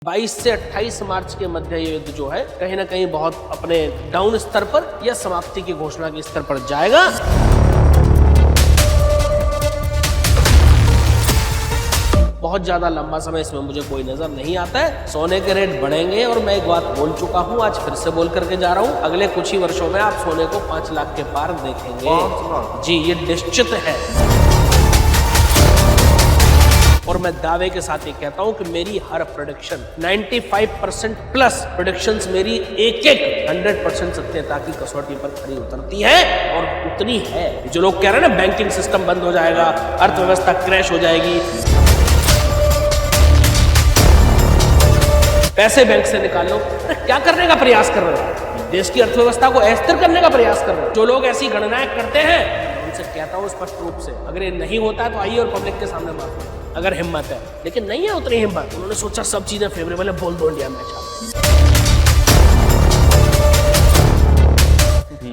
22 से 28 मार्च के मध्य ये युद्ध जो है कहीं ना कहीं बहुत अपने डाउन स्तर पर या समाप्ति की घोषणा के स्तर पर जाएगा। बहुत ज्यादा लंबा समय इसमें मुझे कोई नजर नहीं आता है। सोने के रेट बढ़ेंगे और मैं एक बात बोल चुका हूं, आज फिर से बोल करके जा रहा हूं, अगले कुछ ही वर्षों में आप सोने को 5 लाख के पार देखेंगे। 5 लाख? जी, ये निश्चित है। और मैं दावे के साथ ये कहता हूं कि मेरी हर प्रोडिक्शन 95% प्लस प्रोडिक्शंस मेरी एक 100% सत्यता की कसौटी पर खड़ी उतरती है और उतनी है। जो लोग कह रहे हैं ना बैंकिंग सिस्टम बंद हो जाएगा, अर्थव्यवस्था क्रैश हो जाएगी, पैसे बैंक से निकाल लो, अरे क्या करने का प्रयास कर रहे हो? देश की अर्थव्यवस्था को अस्थिर करने का प्रयास कर रहे हो। जो लोग ऐसी गणनाएं करते हैं उनसे कहता हूं स्पष्ट रूप से, अगर ये नहीं होता है तो आइए और पब्लिक के सामने बात करो अगर हिम्मत है। लेकिन नहीं है उतनी हिम्मत। उन्होंने सोचा सब चीजें फेवरेबल है, बोल दो इंडिया मैच।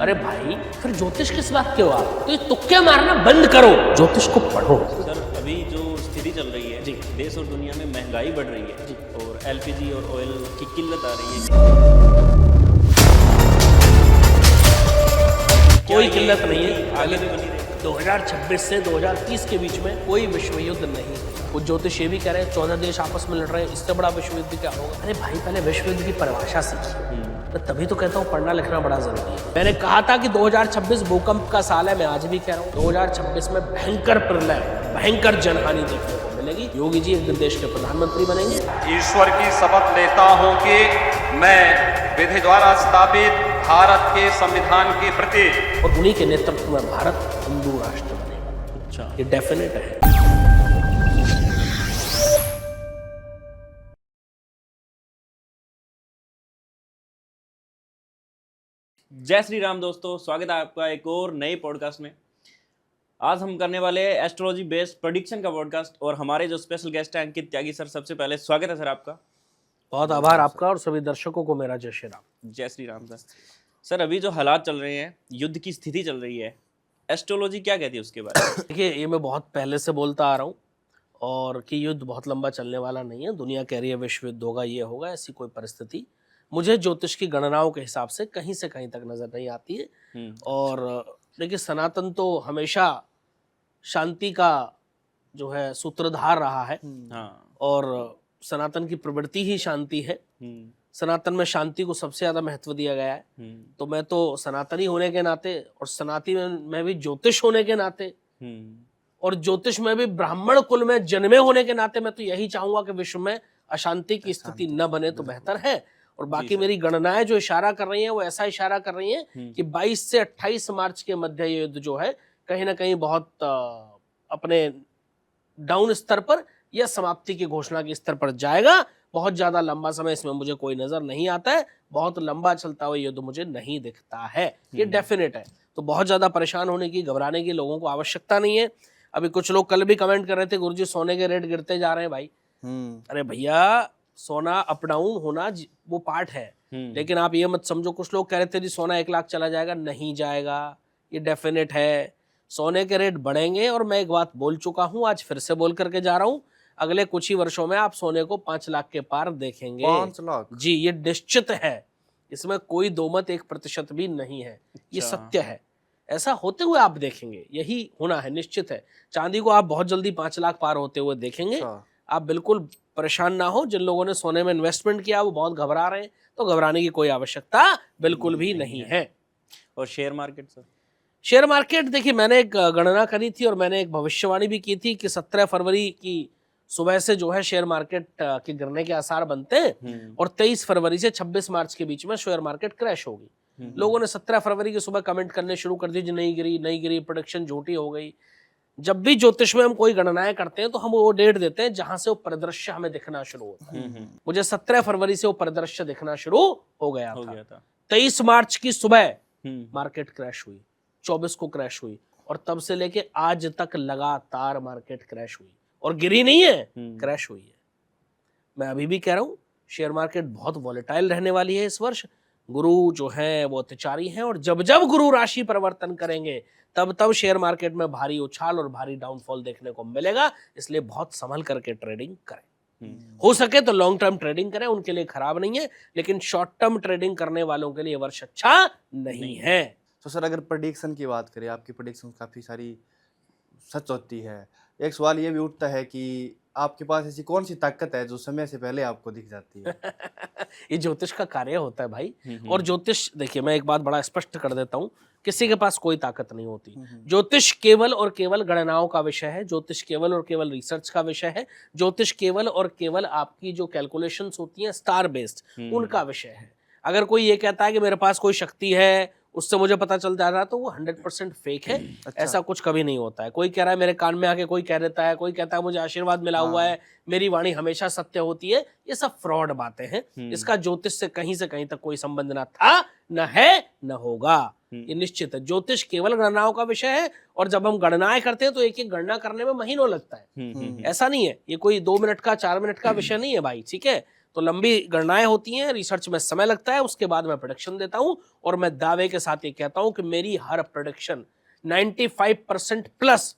अरे भाई, फिर ज्योतिष किस बात के हो आप? तो ये तुक्के मारना बंद करो, ज्योतिष को पढ़ो। सर, अभी जो स्थिति चल रही है जी, देश और दुनिया में महंगाई बढ़ रही है जी, और एलपीजी और ऑयल की किल्लत आ रही है। कोई किल्लत नहीं है, आगे भी बनी रही। 2026 से 2030 के बीच में कोई विश्व युद्ध नहीं। वो ज्योतिष ये भी कह रहे हैं 14 देश आपस में लड़ रहे हैं, इससे बड़ा विश्व युद्ध क्या होगा? अरे भाई, पहले विश्व युद्ध की परिभाषा सीखिए। मैं तभी तो कहता हूँ पढ़ना लिखना बड़ा जरूरी है। मैंने कहा था कि 2026 भूकंप का साल है, मैं आज भी कह रहा हूँ 2026 में भयंकर प्रलय, भयंकर जनहानि देखने को मिलेगी। योगी जी एक दिन देश के प्रधानमंत्री बनेंगे। ईश्वर की शपथ लेता हूं कि मैं विधि द्वारा स्थापित भारत के संविधान के प्रति और उन्हीं के नेतृत्व में भारत हिंदू राष्ट्र बनेगा। अच्छा, ये डेफिनेट है। जय श्री राम दोस्तों, स्वागत है आपका एक और नए पॉडकास्ट में। आज हम करने वाले हैं एस्ट्रोलॉजी बेस्ड प्रेडिक्शन का पॉडकास्ट और हमारे जो स्पेशल गेस्ट हैं अंकित त्यागी सर। सबसे पहले स्वागत है सर आपका। बहुत आभार आपका और सभी दर्शकों को मेरा जय श्री राम। जय श्री राम सर। सर, अभी जो हालात चल रहे हैं, युद्ध की स्थिति चल रही है, एस्ट्रोलॉजी क्या कहती है उसके बारे में? देखिए, ये मैं बहुत पहले से बोलता आ रहा हूँ और कि युद्ध बहुत लंबा चलने वाला नहीं है। दुनिया कह रही है विश्व युद्ध होगा, ये होगा, ऐसी कोई परिस्थिति मुझे ज्योतिष की गणनाओं के हिसाब से कहीं से कहीं तक नजर नहीं आती है। और देखिए, सनातन तो हमेशा शांति का जो है सूत्रधार रहा है। हाँ। और सनातन की प्रवृत्ति ही शांति है। सनातन में शांति को सबसे ज्यादा महत्व दिया गया है। तो मैं तो सनातनी होने के नाते और सनातनी में भी ज्योतिष होने के नाते और ज्योतिष में भी ब्राह्मण कुल में जन्मे होने के नाते मैं तो यही चाहूंगा कि विश्व में अशांति की स्थिति न बने तो बेहतर है। और बाकी मेरी गणनाएं जो इशारा कर रही हैं वो ऐसा इशारा कर रही हैं कि 22 से 28 मार्च के मध्य ये युद्ध जो है कहीं ना कहीं बहुत अपने डाउन स्तर पर या समाप्ति की घोषणा के स्तर पर जाएगा। बहुत ज्यादा लंबा समय इसमें मुझे कोई नजर नहीं आता है। बहुत लंबा चलता हुआ युद्ध मुझे नहीं दिखता है। ये डेफिनेट है। तो बहुत ज्यादा परेशान होने की, घबराने की लोगों को आवश्यकता नहीं है। अभी कुछ लोग कल भी कमेंट कर रहे थे, गुरुजी सोने के रेट गिरते जा रहे हैं भाई। अरे भैया, सोना अप डाउन होना वो पार्ट है, लेकिन आप ये मत समझो। कुछ लोग कह रहे थे जी सोना 1 लाख चला जाएगा, नहीं जाएगा, ये डेफिनेट है। सोने के रेट बढ़ेंगे और मैं एक बात बोल चुका हूं, आज फिर से बोल करके जा रहा हूं, अगले कुछ ही वर्षों में आप सोने को 5 लाख के पार देखेंगे। 5 लाख? जी, ये निश्चित है। इसमें कोई दो मत 1% भी नहीं है। ये सत्य है। ऐसा होते हुए आप देखेंगे, यही होना है, निश्चित है। चांदी को आप बहुत जल्दी 5 लाख पार होते हुए देखेंगे। आप बिल्कुल परेशान ना हो। जिन लोगों ने सोने में इन्वेस्टमेंट किया वो बहुत घबरा रहे हैं, तो घबराने की कोई आवश्यकता बिल्कुल भी नहीं है। और share market sir? Share market, देखिए, मैंने एक गणना करी थी और मैंने एक भविष्यवाणी भी की थी कि 17 फरवरी की सुबह से जो है शेयर मार्केट के गिरने के आसार बनते हैं और 23 फरवरी से 26 मार्च के बीच में शेयर मार्केट क्रैश होगी। लोगों ने 17 फरवरी की सुबह कमेंट करने शुरू कर दिए, नहीं गिरी, नहीं गिरी, प्रोडक्शन झूठी हो गई। जब भी ज्योतिष में हम कोई गणनाएं करते हैं तो हम वो डेट देते हैं जहां से वो परिदृश्य हमें दिखना शुरू होता है। मुझे 17 फरवरी से वो परिदृश्य दिखना शुरू हो गया था। 23 मार्च की सुबह मार्केट क्रैश हुई, 24 को क्रैश हुई और तब से लेके आज तक लगातार मार्केट क्रैश हुई और गिरी नहीं है, क्रैश हुई है। मैं अभी भी कह रहा हूं, शेयर मार्केट बहुत वॉलेटाइल रहने वाली है इस वर्ष। गुरु जो है वो अत्याचारी हैं और जब जब गुरु राशि परिवर्तन करेंगे तब तब शेयर मार्केट में भारी उछाल और भारी डाउनफॉल देखने को मिलेगा। इसलिए बहुत संभल करके ट्रेडिंग करें। हो सके तो लॉन्ग टर्म ट्रेडिंग करें, उनके लिए खराब नहीं है, लेकिन शॉर्ट टर्म ट्रेडिंग करने वालों के लिए वर्ष अच्छा नहीं है। तो सर अगर प्रेडिक्शन की बात करें, आपकी प्रेडिक्शन काफ़ी सारी सच होती है, एक सवाल ये भी उठता है कि आपके पास ऐसी कौन सी ताकत है जो समय से पहले आपको दिख जाती है? ये ज्योतिष का कार्य होता है भाई। और ज्योतिष, देखिए मैं एक बात बड़ा स्पष्ट कर देता हूँ, किसी के पास कोई ताकत नहीं होती। ज्योतिष केवल और केवल गणनाओं का विषय है, ज्योतिष केवल और केवल रिसर्च का विषय है, ज्योतिष केवल और केवल आपकी जो कैलकुलेशंस होती हैं स्टार बेस्ड उनका विषय है। अगर कोई ये कहता है कि मेरे पास कोई शक्ति है, उससे मुझे पता चल जा रहा है, तो वो 100% फेक है। ऐसा कुछ कभी नहीं होता है। कोई कह रहा है मेरे कान में आके कोई कह देता है, कोई कहता है मुझे आशीर्वाद मिला हुआ है, मेरी वाणी हमेशा सत्य होती है, ये सब फ्रॉड बातें हैं। इसका ज्योतिष से कहीं तक कोई संबंध ना था, न है, न होगा। ये निश्चित है। ज्योतिष केवल गणनाओं का विषय है, और जब हम गणनाएं करते हैं तो एक एक गणना करने में महीनों लगता है। ऐसा नहीं है, ये कोई 2 मिनट का 4 मिनट का विषय नहीं है भाई, ठीक है। तो लंबी गणनाएं होती हैं, रिसर्च में समय लगता है, उसके बाद मैं प्रेडिक्शन देता हूं, और मैं दावे के साथ ये कहता हूं कि मेरी हर प्रेडिक्शन 95% प्लस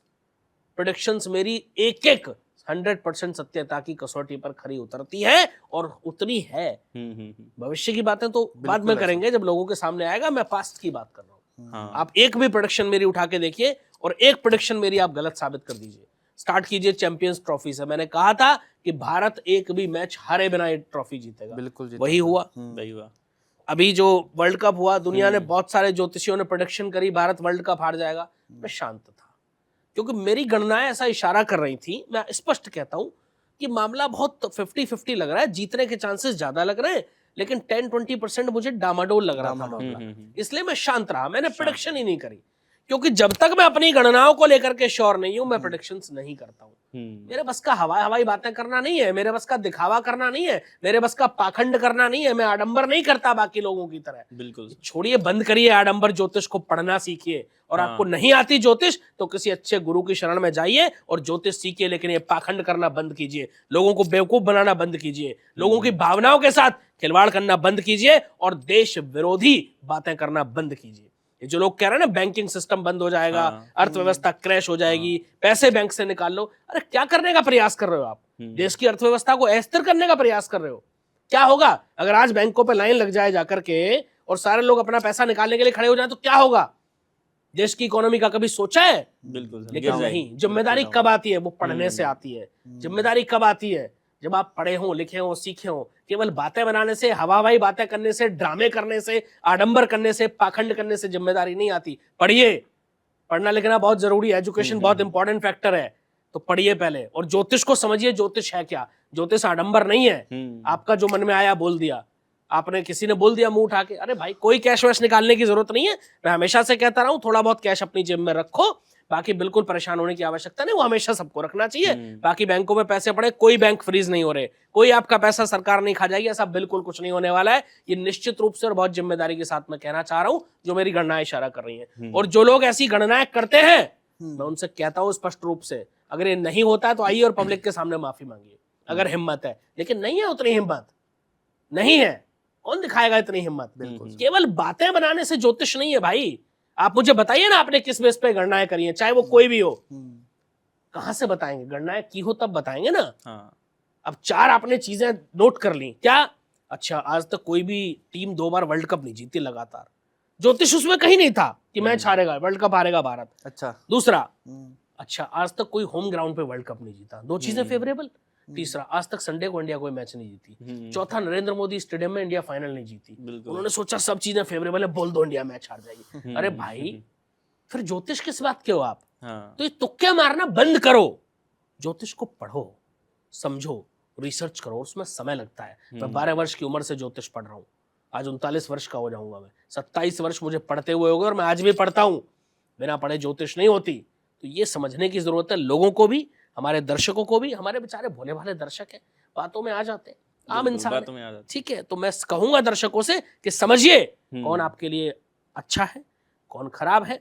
प्रेडिक्शंस मेरी एक 100% सत्यता की कसौटी पर खरी उतरती है, और उतरी है। भविष्य की बातें तो बाद में करेंगे, जब लोगों के सामने आएगा। मैं पास्ट की बात कर रहा हूँ। आप एक भी प्रेडिक्शन मेरी उठा के देखिए, और एक प्रेडिक्शन मेरी आप गलत साबित कर दीजिए। स्टार्ट कीजिए चैंपियंस ट्रॉफी से। मैंने कहा था कि भारत एक भी मैच हारे बिना ये ट्रॉफी जीतेगा, बिल्कुल वही हुआ। अभी जो वर्ल्ड कप हुआ, दुनिया ने बहुत सारे ज्योतिषियों ने प्रेडिक्शन करी भारत वर्ल्ड कप हार जाएगा, मैं शांत था, क्योंकि मेरी गणनाएं ऐसा इशारा कर रही थी। मैं स्पष्ट कहता हूं कि मामला बहुत 50-50 लग रहा है, जीतने के चांसेस ज्यादा लग रहे हैं, लेकिन 10-20% मुझे डामाडोल लग रहा था मामला। इसलिए मैं शांत रहा, मैंने प्रेडिक्शन ही नहीं करी, क्योंकि जब तक मैं अपनी गणनाओं को लेकर के श्योर नहीं हूं, मैं प्रेडिक्शंस नहीं करता हूं। मेरे बस का हवाई बातें करना नहीं है, मेरे बस का दिखावा करना नहीं है, मेरे बस का पाखंड करना नहीं है। मैं आडंबर नहीं करता बाकी लोगों की तरह। बिल्कुल छोड़िए, बंद करिए आडंबर, ज्योतिष को पढ़ना सीखिए। और आपको नहीं आती ज्योतिष तो किसी अच्छे गुरु की शरण में जाइए और ज्योतिष सीखिए, लेकिन ये पाखंड करना बंद कीजिए, लोगों को बेवकूफ बनाना बंद कीजिए, लोगों की भावनाओं के साथ खिलवाड़ करना बंद कीजिए, और देश विरोधी बातें करना बंद कीजिए। ये जो लोग कह रहे हैं ना बैंकिंग सिस्टम बंद हो जाएगा, अर्थव्यवस्था क्रैश हो जाएगी, पैसे बैंक से निकाल लो, अरे क्या करने का प्रयास कर रहे हो आप? देश की अर्थव्यवस्था को अस्थिर करने का प्रयास कर रहे हो। क्या होगा अगर आज बैंकों पे लाइन लग जाए जाकर के और सारे लोग अपना पैसा निकालने के लिए खड़े हो जाए, तो क्या होगा? देश की इकोनॉमी का कभी सोचा है? बिल्कुल लेकिन नहीं। जिम्मेदारी कब आती है? वो पढ़ने से आती है। जिम्मेदारी कब आती है? जब आप पढ़े हो, लिखे हो, सीखे हो। केवल बातें बनाने से, हवाई बातें करने से, ड्रामे करने से, आडंबर करने से, पाखंड करने से जिम्मेदारी नहीं आती। पढ़िए, पढ़ना लिखना बहुत जरूरी है, एजुकेशन बहुत इंपॉर्टेंट फैक्टर है, तो पढ़िए पहले। और ज्योतिष को समझिए, ज्योतिष है क्या? ज्योतिष आडंबर नहीं है। आपका जो मन में आया बोल दिया, आपने किसी ने बोल दिया मुंह उठा के, अरे भाई कोई कैश वैश निकालने की जरूरत नहीं है। मैं हमेशा से कहता रहा हूं, थोड़ा बहुत कैश अपनी जेब में रखो, बाकी बिल्कुल परेशान होने की आवश्यकता नहीं। वो हमेशा सबको रखना चाहिए। बाकी बैंकों में पैसे पड़े, कोई बैंक फ्रीज नहीं हो रहे, कोई आपका पैसा सरकार नहीं खा जाएगी, ऐसा बिल्कुल कुछ नहीं होने वाला है। ये निश्चित रूप से और बहुत जिम्मेदारी के साथ मैं कहना चाह रहा हूं, जो मेरी गणनाएं इशारा कर रही हैं। और जो लोग ऐसी गणनाएं करते हैं, मैं उनसे कहता हूं स्पष्ट रूप से, अगर ये नहीं होता है तो आइए और पब्लिक के सामने माफी मांगिए, अगर हिम्मत है। लेकिन नहीं है, उतनी हिम्मत नहीं है। कौन दिखाएगा इतनी हिम्मत? बिल्कुल केवल बातें बनाने से ज्योतिष नहीं है भाई। आप मुझे बताइए ना, आपने किस बेस पे गणनाएं करी हैं, चाहे वो कोई भी हो। कहां से बताएंगे? गणनाएं की हो तब बताएंगे ना। अब 4 आपने चीजें नोट कर ली, क्या? अच्छा, आज तक कोई भी टीम 2 बार वर्ल्ड कप नहीं जीती लगातार। ज्योतिष उसमें कहीं नहीं था कि मैच हारेगा, वर्ल्ड कप हारेगा भारत। अच्छा। दूसरा, अच्छा आज तक कोई होम ग्राउंड पे वर्ल्ड कप नहीं जीता। 2 चीजें फेवरेबल। तीसरा, आज तक संडे को इंडिया कोई मैच नहीं जीती। चौथा, नरेंद्र मोदी स्टेडियम में इंडिया फाइनल नहीं जीती। उन्होंने सोचा सब चीजें फेवरेबल है, बोल दो इंडिया मैच हार जाएगी। अरे भाई, फिर ज्योतिष किस बात के हो आप? तो ये तुक्के मारना बंद करो। ज्योतिष को पढ़ो, समझो, रिसर्च करो, उसमें समय लगता है। मैं 12 वर्ष की उम्र से ज्योतिष पढ़ रहा हूँ, आज 39 वर्ष का हो जाऊंगा मैं। 27 वर्ष मुझे पढ़ते हुए हो गए, और मैं आज भी पढ़ता हूँ। बिना पढ़े ज्योतिष नहीं होती। तो ये समझने की जरूरत है लोगों को भी, हमारे दर्शकों को भी। हमारे बेचारे भोले भाले दर्शक हैं, बातों में आ जाते हैं, आम इंसान, ठीक है। तो मैं कहूंगा दर्शकों से कि समझिए कौन आपके लिए अच्छा है, कौन खराब है,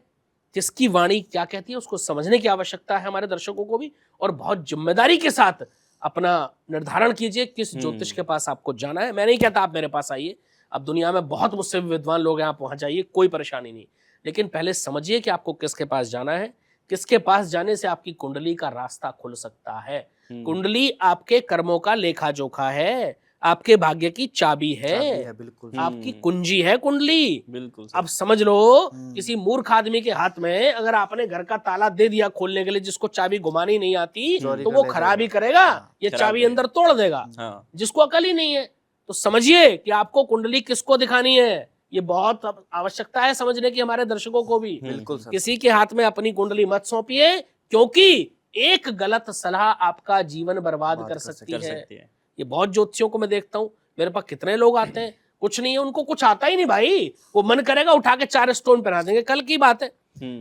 किसकी वाणी क्या कहती है, उसको समझने की आवश्यकता है हमारे दर्शकों को भी। और बहुत जिम्मेदारी के साथ अपना निर्धारण कीजिए किस ज्योतिष के पास आपको जाना है। मैं नहीं कहता आप मेरे पास आइए, अब दुनिया में बहुत मुझसे विद्वान लोग हैं, आप वहां जाइए, कोई परेशानी नहीं। लेकिन पहले समझिए कि आपको किसके पास जाना है, किसके पास जाने से आपकी कुंडली का रास्ता खुल सकता है। हम्म। कुंडली आपके कर्मों का लेखा जोखा है, आपके भाग्य की चाबी चाबी है, है, बिल्कुल। आपकी कुंजी है कुंडली। बिल्कुल अब सर। समझ लो, हम्म। किसी मूर्ख आदमी के हाथ में अगर आपने घर का ताला दे दिया खोलने के लिए, जिसको चाबी घुमानी नहीं आती, चोरी तो कर वो ले खराब ही जाएगा। करेगा, हाँ, ये खराब चाबी करेगा। अंदर तोड़ देगा। हाँ। जिसको अकल ही नहीं है, तो समझिए कि आपको कुंडली किसको दिखानी है। ये बहुत अब आवश्यकता है समझने की हमारे दर्शकों को भी। बिल्कुल सर। किसी के हाथ में अपनी कुंडली मत सौंपिए, क्योंकि एक गलत सलाह आपका जीवन बर्बाद कर सकती कर है। सकती है। ये बहुत ज्योतिषियों को मैं देखता हूँ, मेरे पास कितने लोग आते हैं, कुछ नहीं है उनको, कुछ आता ही नहीं भाई। वो मन करेगा उठा के 4 स्टोन पहना देंगे। कल की बात है,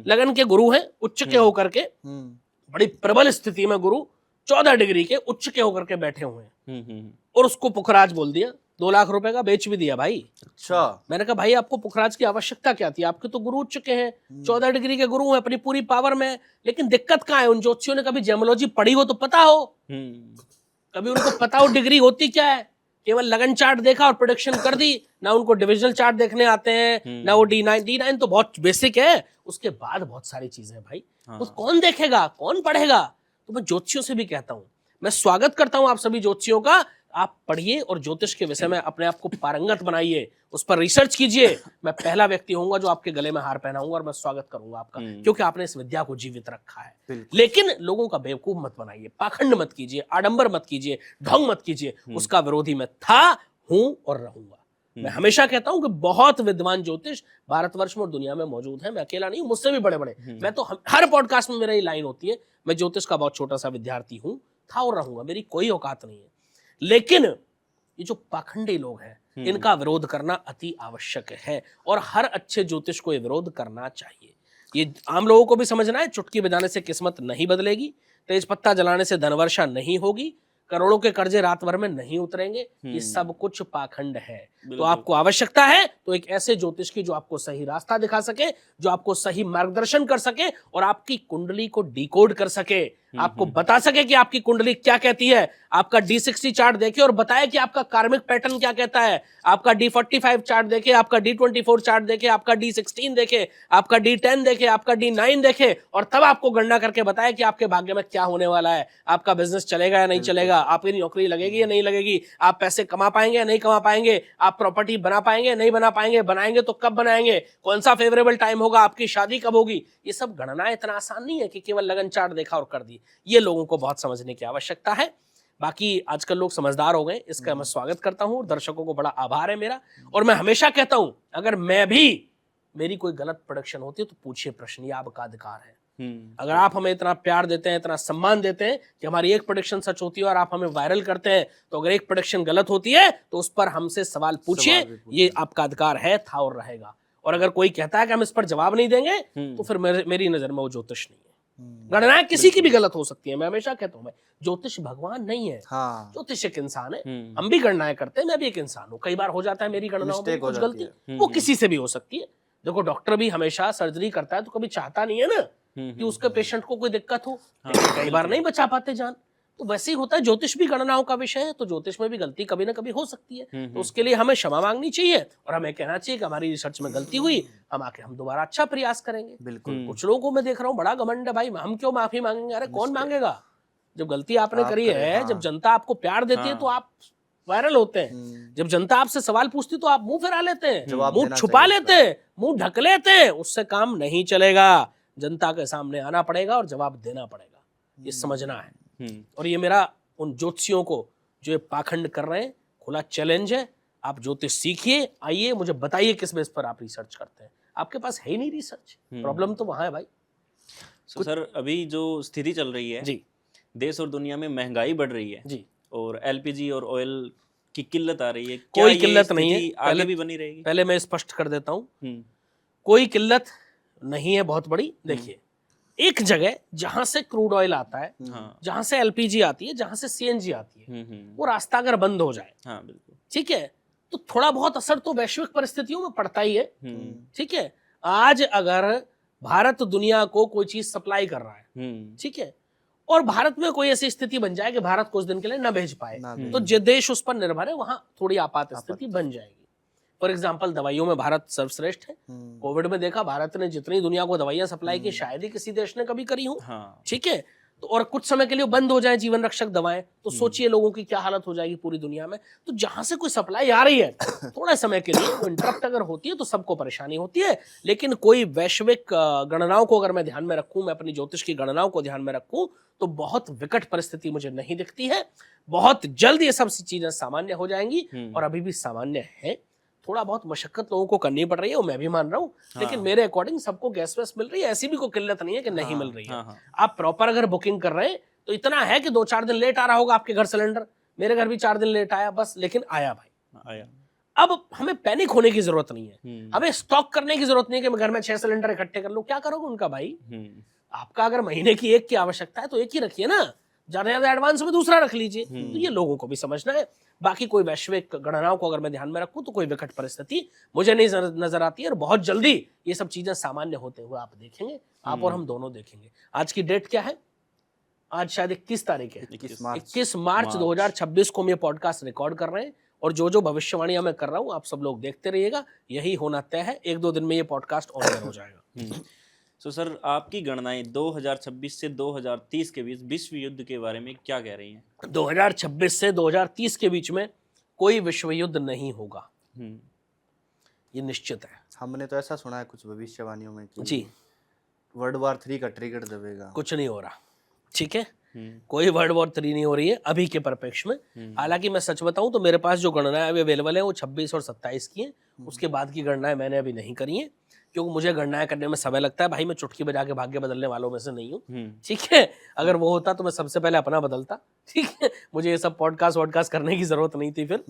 लगन के गुरु हैं, उच्च के होकर के, बड़ी प्रबल स्थिति में गुरु 14 डिग्री के उच्च के होकर के बैठे हुए हैं, और उसको पुखराज बोल दिया। 2 लाख रुपए का बेच भी दिया भाई। अच्छा। मैंने कहा भाई आपको पुखराज की आवश्यकता क्या थी, आपके तो गुरु उच्च के हैं, 14 डिग्री के गुरु हैं, अपनी पूरी पावर में। लेकिन दिक्कत कहाँ है, उन ज्योतिषियों ने कभी जेमोलॉजी पढ़ी हो तो पता हो, कभी उनको पता हो डिग्री होती क्या है। केवल लगन चार्ट देखा और प्रोडिक्शन कर दी, ना उनको डिविजनल चार्ट देखने आते हैं, ना वो D9 तो बहुत बेसिक है, उसके बाद बहुत सारी चीजें हैं भाई। वो कौन देखेगा, कौन पढ़ेगा। तो मैं ज्योतिषियों से भी कहता हूं, मैं स्वागत करता हूं आप सभी ज्योतिषियों का, आप पढ़िए और ज्योतिष के विषय में अपने आप को पारंगत बनाइए, उस पर रिसर्च कीजिए। मैं पहला व्यक्ति होऊंगा जो आपके गले में हार पहनाऊंगा, और मैं स्वागत करूंगा आपका, क्योंकि आपने इस विद्या को जीवित रखा है। लेकिन लोगों का बेवकूफ मत बनाइए, पाखंड मत कीजिए, आडंबर मत कीजिए, ढोंग मत कीजिए। उसका विरोधी मैं था, हूं और रहूंगा। मैं हमेशा कहता हूं कि बहुत विद्वान ज्योतिष भारतवर्ष में और दुनिया में मौजूद हैं। मैं अकेला नहीं हूं, मुझसे भी बड़े बड़े। मैं तो हर पॉडकास्ट में मेरा ये लाइन होती है, मैं ज्योतिष का बहुत छोटा सा विद्यार्थी हूं, था और रहूंगा, मेरी कोई औकात नहीं है। लेकिन ये जो पाखंडी लोग हैं, इनका विरोध करना अति आवश्यक है, और हर अच्छे ज्योतिष को ये विरोध करना चाहिए। ये आम लोगों को भी समझना है, चुटकी बजाने से किस्मत नहीं बदलेगी, तेज पत्ता जलाने से धनवर्षा नहीं होगी, करोड़ों के कर्जे रात भर में नहीं उतरेंगे। ये सब कुछ पाखंड है। तो आपको आवश्यकता है तो एक ऐसे ज्योतिष की जो आपको सही रास्ता दिखा सके, जो आपको सही मार्गदर्शन कर सके, और आपकी कुंडली को डिकोड कर सके, आपको बता सके कि आपकी कुंडली क्या कहती है। आपका D60 चार्ट देखे और बताए कि आपका कार्मिक पैटर्न क्या कहता है। आपका D45 चार्ट देखे, आपका D24 चार्ट देखे, आपका D16 देखे, आपका D10 देखे, आपका D9 देखे, और तब आपको गणना करके बताए कि आपके भाग्य में क्या होने वाला है। आपका बिजनेस चलेगा या नहीं चलेगा, आपकी नौकरी लगेगी या नहीं लगेगी, आप पैसे कमा पाएंगे या नहीं कमा पाएंगे, आप प्रॉपर्टी बना पाएंगे नहीं बना पाएंगे, बनाएंगे तो कब बनाएंगे, कौन सा फेवरेबल टाइम होगा, आपकी शादी कब होगी। ये सब गणना इतना आसान नहीं है कि केवल लगन चार्ट देखा और कर दी। ये लोगों को बहुत समझने की आवश्यकता है। बाकी आजकल लोग समझदार हो गए, इसका मैं स्वागत करता हूं। दर्शकों को बड़ा आभार है मेरा, और मैं हमेशा कहता हूं अगर मैं भी, मेरी कोई गलत प्रोडक्शन होती है तो पूछिए प्रश्न, ये आपका अधिकार है। अगर आप हमें इतना प्यार देते हैं, इतना सम्मान देते हैं कि हमारी एक प्रोडक्शन सच होती है और आप हमें वायरल करते हैं, तो अगर एक प्रोडक्शन गलत होती है तो उस पर हमसे सवाल पूछिए, ये आपका अधिकार है, था और रहेगा। और अगर कोई कहता है कि हम इस पर जवाब नहीं देंगे, तो फिर मेरी नजर में वो ज्योतिष नहीं है। गणनाएं किसी की भी गलत हो सकती है, मैं हमेशा कहता हूं, मैं ज्योतिष भगवान नहीं है। हाँ। ज्योतिष एक इंसान है, हम भी गणनाएं करते हैं, मैं भी एक इंसान हूँ। कई बार हो जाता है मेरी गणनाओं में कुछ गलती, वो किसी से भी हो सकती है। देखो डॉक्टर भी हमेशा सर्जरी करता है तो कभी चाहता नहीं है ना कि उसके पेशेंट को कोई दिक्कत हो, लेकिन कई बार नहीं बचा पाते जान। तो वैसे ही होता है, ज्योतिष भी गणनाओं का विषय है, तो ज्योतिष में भी गलती कभी ना कभी हो सकती है। तो उसके लिए हमें क्षमा मांगनी चाहिए, और हमें कहना चाहिए कि हमारी रिसर्च में गलती हुई, हम दोबारा अच्छा प्रयास करेंगे। बिल्कुल। कुछ लोगों को मैं देख रहा हूँ बड़ा घमंड है भाई, हम क्यों माफी मांगेंगे। अरे कौन मांगेगा, जब गलती आपने करी है, जब जनता आपको प्यार देती है तो आप वायरल होते हैं। जब जनता आपसे सवाल पूछती तो आप मुंह फिरा लेते हैं, मुंह छुपा लेते हैं, मुंह ढक लेते हैं। उससे काम नहीं चलेगा, जनता के सामने आना पड़ेगा और जवाब देना पड़ेगा, ये समझना है। और ये मेरा उन ज्योतिषियों को जो ये पाखंड कर रहे हैं खुला चैलेंज है। आप ज्योतिष सीखिए, आइए मुझे बताइए किस बेस पर आप रिसर्च करते हैं। आपके पास है ही नहीं रिसर्च, प्रॉब्लम तो वहां है भाई। तो सर अभी जो स्थिति चल रही है जी, देश और दुनिया में महंगाई बढ़ रही है जी, और LPG और ऑयल की किल्लत आ रही है, कोई किल्लत नहीं है, आगे भी बनी रहेगी? पहले मैं स्पष्ट कर देता हूं, कोई किल्लत नहीं है बहुत बड़ी। देखिए एक जगह जहां से क्रूड ऑयल आता है, जहां से LPG आती है, जहां से CNG आती है, वो रास्ता अगर बंद हो जाए, हाँ बिल्कुल, ठीक है, तो थोड़ा बहुत असर तो वैश्विक परिस्थितियों में पड़ता ही है। ठीक है, आज अगर भारत दुनिया को कोई चीज सप्लाई कर रहा है, ठीक है, और भारत में कोई ऐसी स्थिति बन जाए कि भारत कुछ दिन के लिए न भेज पाए, तो जो देश उस पर निर्भर है वहां थोड़ी आपात स्थिति बन जाएगी। फॉर एग्जाम्पल दवाइयों में भारत सर्वश्रेष्ठ है। कोविड में देखा भारत ने जितनी दुनिया को दवाइयां सप्लाई की शायद ही किसी देश ने कभी करी हो। हाँ। ठीक है, तो और कुछ समय के लिए बंद हो जाए जीवन रक्षक दवाएं तो सोचिए लोगों की क्या हालत हो जाएगी पूरी दुनिया में। तो जहां से कोई सप्लाई आ रही है थोड़ा समय के लिए वो इंटरप्ट अगर होती है तो सबको परेशानी होती है। लेकिन कोई वैश्विक गणनाओं को अगर मैं ध्यान में रखूं, मैं अपनी ज्योतिष की गणनाओं को ध्यान में रखूं, तो बहुत विकट परिस्थिति मुझे नहीं दिखती है। बहुत जल्द ये सब चीजें सामान्य हो जाएंगी और अभी भी सामान्य है। थोड़ा बहुत मशक्कत लोगों को करनी पड़ रही है, वो मैं भी मान रहा हूँ। लेकिन मेरे अकॉर्डिंग सबको गैस वैस मिल रही है, ऐसी भी कोई किल्लत नहीं है कि नहीं मिल रही है। आप प्रॉपर अगर बुकिंग कर रहे हैं तो इतना है कि 2-4 दिन लेट आ रहा होगा आपके घर सिलेंडर। मेरे घर भी 4 दिन लेट आया बस, लेकिन आया भाई, आया। अब हमें पैनिक होने की जरूरत नहीं है, हमें स्टॉक करने की जरूरत नहीं है कि मैं घर में 6 सिलेंडर इकट्ठे कर लूं। क्या करोगे उनका भाई? आपका अगर महीने की एक की आवश्यकता है तो एक ही रखिए ना, ज्यादा ज्यादा एडवांस में दूसरा रख लीजिए। तो ये लोगों को भी समझना है। बाकी कोई वैश्विक गणनाओं को अगर मैं ध्यान में रखूं तो कोई विकट परिस्थिति मुझे नहीं नजर आती है और बहुत जल्दी ये सब चीजें सामान्य होते हुए आप देखेंगे, आप और हम दोनों देखेंगे। आज की डेट क्या है? आज शायद 21 तारीख है, 21 मार्च 2026 को हम ये पॉडकास्ट रिकॉर्ड कर रहे हैं और जो जो भविष्यवाणियां मैं कर रहा हूं आप सब लोग देखते रहिएगा। यही होना तय है, 1-2 दिन में ये पॉडकास्ट ऑन एयर हो जाएगा। तो सर आपकी गणनाएं 2026 से 2030 के बीच विश्व युद्ध के बारे में क्या कह रही हैं? 2026 से 2030 के बीच में कोई विश्व युद्ध नहीं होगा, ये निश्चित है। हमने तो ऐसा सुना है कुछ भविष्यवाणियों में कि जी वर्ल्ड वॉर 3 का ट्रिगर दबेगा। कुछ नहीं हो रहा, ठीक है, कोई वर्ल्ड वॉर 3 नहीं हो रही है अभी के परिप्रेक्ष्य में। हालांकि मैं सच बताऊं तो मेरे पास जो गणनाएं अभी अवेलेबल है वो 26 और 27 की हैं। उसके बाद की गणनाएं मैंने अभी नहीं करी हैं क्योंकि मुझे गणनाएं करने में समय लगता है। भाई मैं चुटकी बजा के भाग्य बदलने वालों में से नहीं हूँ, ठीक है। अगर वो होता तो मैं सबसे पहले अपना बदलता, ठीक है। मुझे ये सब पॉडकास्ट करने की जरूरत नहीं थी फिर,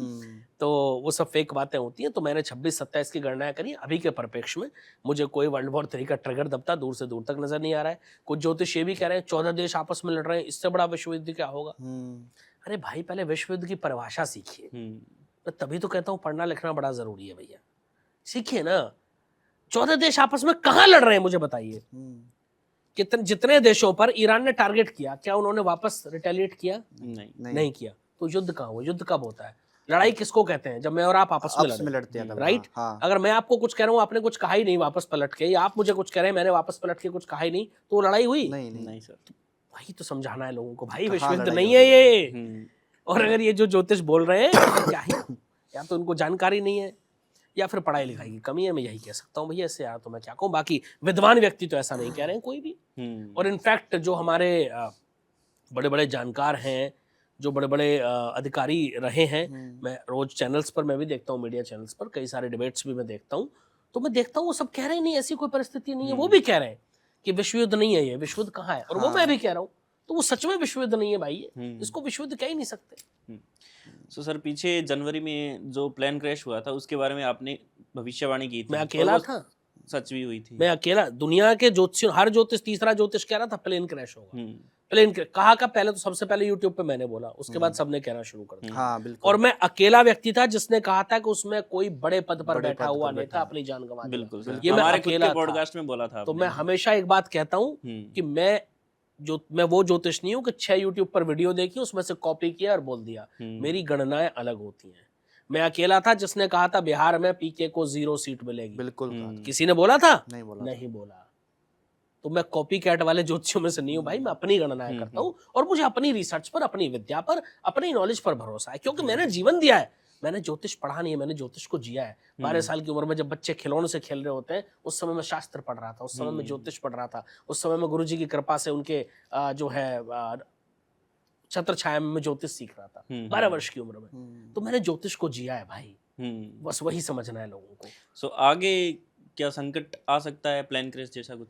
तो वो सब फेक बातें होती हैं। तो मैंने 26-27 की गणनाएं करी। अभी के परिप्रेक्ष्य में मुझे कोई वर्ल्ड वॉर 3 का ट्रिगर दबता दूर से दूर तक नजर नहीं आ रहा है। कुछ ज्योतिष ये भी कह रहे हैं 14 देश आपस में लड़ रहे हैं, इससे बड़ा विश्व युद्ध क्या होगा? अरे भाई पहले विश्व युद्ध की परिभाषा सीखिए। मैं तभी तो कहता हूँ पढ़ना लिखना बड़ा जरूरी है भैया, सीखिए ना। 14 देश आपस में कहां लड़ रहे हैं मुझे बताइए। जितने देशों पर ईरान ने टारगेट किया, क्या उन्होंने वापस रिटेलिएट किया? नहीं किया। तो युद्ध कहां हुआ? युद्ध कब होता है? लड़ाई किसको कहते हैं? जब मैं और आप आपस में लड़ते हैं, राइट। अगर मैं आपको कुछ कह रहा हूँ आपने कुछ कहा ही नहीं वापस पलट के, या आप मुझे कुछ कह रहे हैं मैंने वापस पलट के कुछ कहा ही नहीं, तो लड़ाई हुई? नहीं सर। भाई तो समझाना है लोगों को, भाई विश्व युद्ध नहीं है ये। और अगर ये जो ज्योतिष बोल रहे हैं क्या ही, या तो उनको जानकारी नहीं है या फिर पढ़ाई लिखाई की कमी है, मैं यही कह सकता हूँ भैया। इससे यार तो मैं क्या कहूँ, बाकी विद्वान व्यक्ति तो ऐसा नहीं कह रहे हैं कोई भी। और इनफैक्ट जो हमारे बड़े बड़े जानकार हैं, जो बड़े बड़े अधिकारी रहे हैं, मैं रोज चैनल्स पर मैं भी देखता हूँ, मीडिया चैनल्स पर कई सारे डिबेट्स भी मैं देखता हूँ, तो मैं देखता हूँ वो सब कह रहे हैं नहीं ऐसी कोई परिस्थिति नहीं है। वो भी कह रहे हैं कि विश्व युद्ध नहीं है, ये विश्व युद्ध कहाँ है, और वो मैं भी कह रहा हूँ। तो वो सच में विश्व युद्ध नहीं है भाई, इसको विश्व युद्ध कह ही नहीं सकते। तो सर पीछे जनवरी में जो प्लेन क्रैश हुआ था उसके बारे में आपने भविष्यवाणी की थी। मैं अकेला था, सच भी हुई थी। मैं अकेला, दुनिया के ज्योतिष, हर ज्योतिष, तीसरा ज्योतिष कह रहा था प्लेन क्रैश होगा। प्लेन कहा का पहले तो सबसे पहले यूट्यूब पे मैंने बोला, उसके बाद सबने कहना शुरू कर दिया। हाँ, बिल्कुल। और मैं अकेला व्यक्ति था जिसने कहा था कि उसमें कोई बड़े पद पर बैठा हुआ नेता अपनी जान गंवा दी। बिल्कुल, ये मैं अकेला पॉडकास्ट में बोला था। तो मैं हमेशा एक बात कहता हूँ कि मैं वो ज्योतिष नहीं हूँ कि 6 यूट्यूब पर वीडियो देखी उसमें से कॉपी किया और बोल दिया। मेरी गणनाएं अलग होती हैं। मैं अकेला था जिसने कहा था बिहार में पीके को 0 सीट मिलेगी। बिल्कुल। किसी ने बोला था? नहीं बोला। तो मैं कॉपी कैट वाले ज्योतिषियों में से नहीं हूँ भाई, मैं अपनी गणनाएं करता हूँ और मुझे अपनी रिसर्च पर, अपनी विद्या पर, अपनी नॉलेज पर भरोसा है, क्योंकि मैंने जीवन दिया है। मैंने ज्योतिष पढ़ा नहीं है, मैंने ज्योतिष को जिया है। 12 साल की उम्र में जब बच्चे खिलौनों से खेल रहे होते हैं, उस समय मैं शास्त्र पढ़ रहा था, उस समय मैं ज्योतिष पढ़ रहा था, उस समय मैं गुरुजी की कृपा से उनके जो है छत्र छाया में ज्योतिष सीख रहा था 12 वर्ष की उम्र में। तो मैंने ज्योतिष को जिया है भाई, बस वही समझना है लोगों को। सो आगे क्या संकट आ सकता है प्लेन क्रैश जैसा कुछ?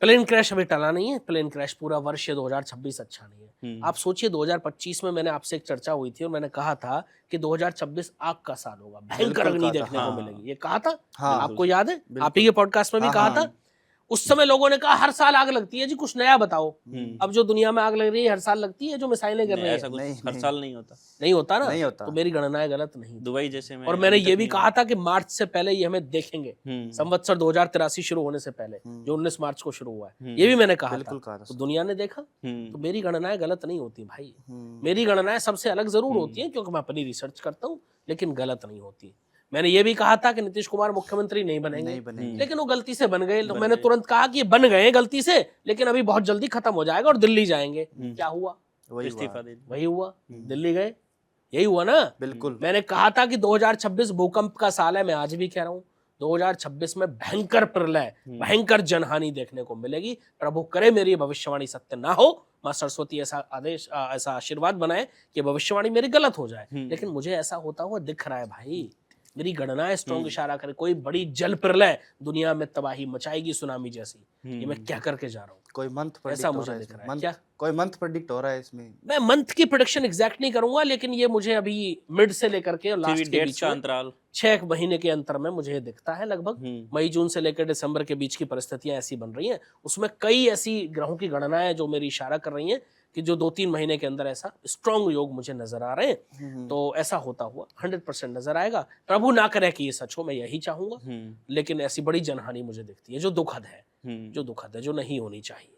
प्लेन क्रैश अभी टला नहीं है। प्लेन क्रैश पूरा वर्ष 2026 अच्छा नहीं है। आप सोचिए 2025 में मैंने आपसे एक चर्चा हुई थी और मैंने कहा था कि 2026 आग का साल होगा, भयंकर अग्नि देखने को मिलेगी, ये कहा था। आपको याद है? आप ही के पॉडकास्ट में भी कहा था। उस समय लोगों ने कहा हर साल आग लगती है जी, कुछ नया बताओ। अब जो दुनिया में आग लग रही है हर साल लगती है, जो मिसाइलें कर रहे हैं। ऐसा कुछ हर साल नहीं होता। नहीं होता ना? नहीं होता। तो मेरी गणनाएं गलत नहीं, दुबई जैसे में। और मैंने ये भी कहा था कि मार्च से पहले ये हमें देखेंगे, संवत्सर 2083 शुरू होने से पहले, जो 19 मार्च को शुरू हुआ है, ये भी मैंने कहा था। तो दुनिया ने देखा। तो मेरी गणनाएं गलत नहीं होती भाई। मेरी गणनाएं सबसे अलग जरूर होती हैं क्योंकि मैं अपनी रिसर्च करता हूँ, लेकिन गलत नहीं होती। मैंने ये भी कहा था कि नीतीश कुमार मुख्यमंत्री नहीं बनेंगे, नहीं बनेंगे। लेकिन वो गलती से बन गए। तो मैंने तुरंत कहा कि ये बन गए गलती से, लेकिन अभी बहुत जल्दी खत्म हो जाएगा और दिल्ली जाएंगे। क्या हुआ? वही इस्तीफा हुआ। दे दिया। वही हुआ, दिल्ली गए। यही हुआ ना। बिल्कुल। मैंने कहा था कि 2026 भूकंप का साल है, मैं आज भी कह रहा हूँ 2026 में भयंकर प्रलय, भयंकर जनहानि देखने को मिलेगी। प्रभु करे मेरी भविष्यवाणी सत्य ना हो, मां सरस्वती ऐसा आदेश ऐसा आशीर्वाद बनाए कि भविष्यवाणी मेरी गलत हो जाए, लेकिन मुझे ऐसा होता हुआ दिख रहा है भाई। मेरी गणना स्ट्रॉन्ग इशारा करे कोई बड़ी जल प्रलय दुनिया में तबाही मचाएगी, सुनामी जैसी। ये मैं क्या करके जा रहा हूँ? कोई मंथ ऐसा प्रेडिक्ट हो मुझे रहा है दिख इसमें? रहा है। क्या? कोई मंथ प्रेडिक्ट हो रहा है इसमें? मैं मंथ की प्रोडिक्शन एग्जैक्ट नहीं करूंगा, लेकिन ये मुझे अभी मिड से लेकर के और फिर भी लास्ट के डेट्स बीच का में अंतराल 6 महीने के अंतर में मुझे दिखता है लगभग। मई जून से लेकर दिसंबर के बीच की परिस्थितियां ऐसी बन रही हैं, उसमें कई ऐसी ग्रहों की गणनाएं जो मेरी इशारा कर रही हैं कि जो 2-3 महीने के अंदर ऐसा स्ट्रॉन्ग योग मुझे नजर आ रहे हैं। तो ऐसा होता हुआ 100% नजर आएगा। प्रभु ना करे कि ये सच हो, मैं यही चाहूंगा, लेकिन ऐसी बड़ी जनहानि मुझे दिखती है जो दुखद है, जो नहीं होनी चाहिए।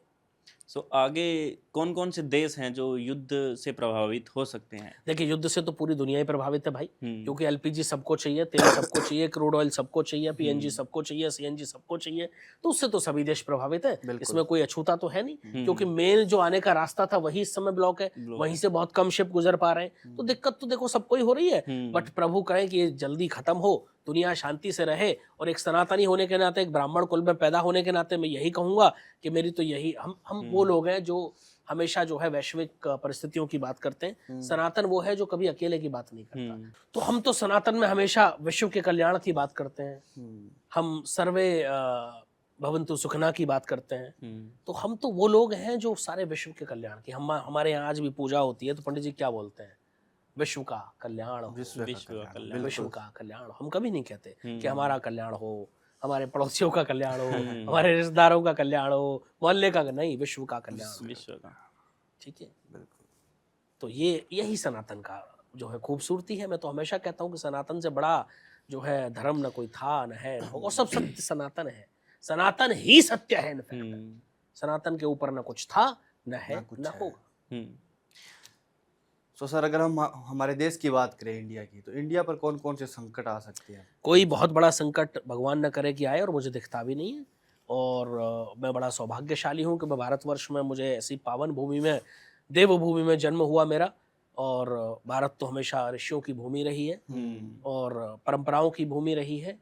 सो आगे कौन कौन से देश हैं जो युद्ध से प्रभावित हो सकते हैं? देखिए, युद्ध से तो पूरी दुनिया ही प्रभावित है भाई, क्योंकि एलपीजी सबको चाहिए, तेल सबको चाहिए, क्रूड ऑयल सबको चाहिए, पीएनजी सबको चाहिए, सीएनजी सबको चाहिए, तो उससे तो सभी देश प्रभावित है। इसमें कोई अछूता तो है नहीं, क्योंकि मेन जो आने का रास्ता था वही इस समय ब्लॉक है, वहीं से बहुत कम शिप गुजर पा रहे हैं। तो दिक्कत तो देखो सबको ही हो रही है, बट प्रभु करें कि ये जल्दी खत्म हो, दुनिया शांति से रहे। और एक सनातनी होने के नाते, एक ब्राह्मण कुल में पैदा होने के नाते मैं यही कहूंगा कि मेरी तो यही, हम वो लोग हैं जो हमेशा जो है वैश्विक परिस्थितियों की बात करते हैं। सनातन वो है जो कभी अकेले की बात नहीं करता। तो हम तो सनातन में हमेशा विश्व के कल्याण की बात करते हैं, हम सर्वे भवन्तु सुखना की बात करते हैं। तो हम तो वो लोग हैं जो सारे विश्व के कल्याण की, हमारे यहाँ आज भी पूजा होती है तो पंडित जी क्या बोलते हैं? विश्व का कल्याण हो, विश्व का कल्याण। हम कभी नहीं कहते कि हमारा कल्याण हो, हमारे पड़ोसियों का कल्याण हो, हमारे रिश्तेदारों का कल्याण हो, मोहल्ले का नहीं, विश्व का कल्याण। विश्व का, ठीक है। तो ये यही सनातन का जो है खूबसूरती है। मैं तो हमेशा कहता हूँ कि सनातन से बड़ा जो है धर्म न कोई था, न है, न होगा। और सब सत्य सनातन है, सनातन ही सत्य है। इनफैक्ट सनातन के ऊपर न कुछ था, न है, न होगा। तो सर, अगर हम हमारे देश की बात करें, इंडिया की, तो इंडिया पर कौन कौन से संकट आ सकते हैं? कोई बहुत बड़ा संकट भगवान न करे कि आए, और मुझे दिखता भी नहीं है। और मैं बड़ा सौभाग्यशाली हूँ कि मैं भारतवर्ष में, मुझे ऐसी पावन भूमि में, देवभूमि में जन्म हुआ मेरा। और भारत तो हमेशा ऋषियों की भूमि रही है और परंपराओं की भूमि रही है,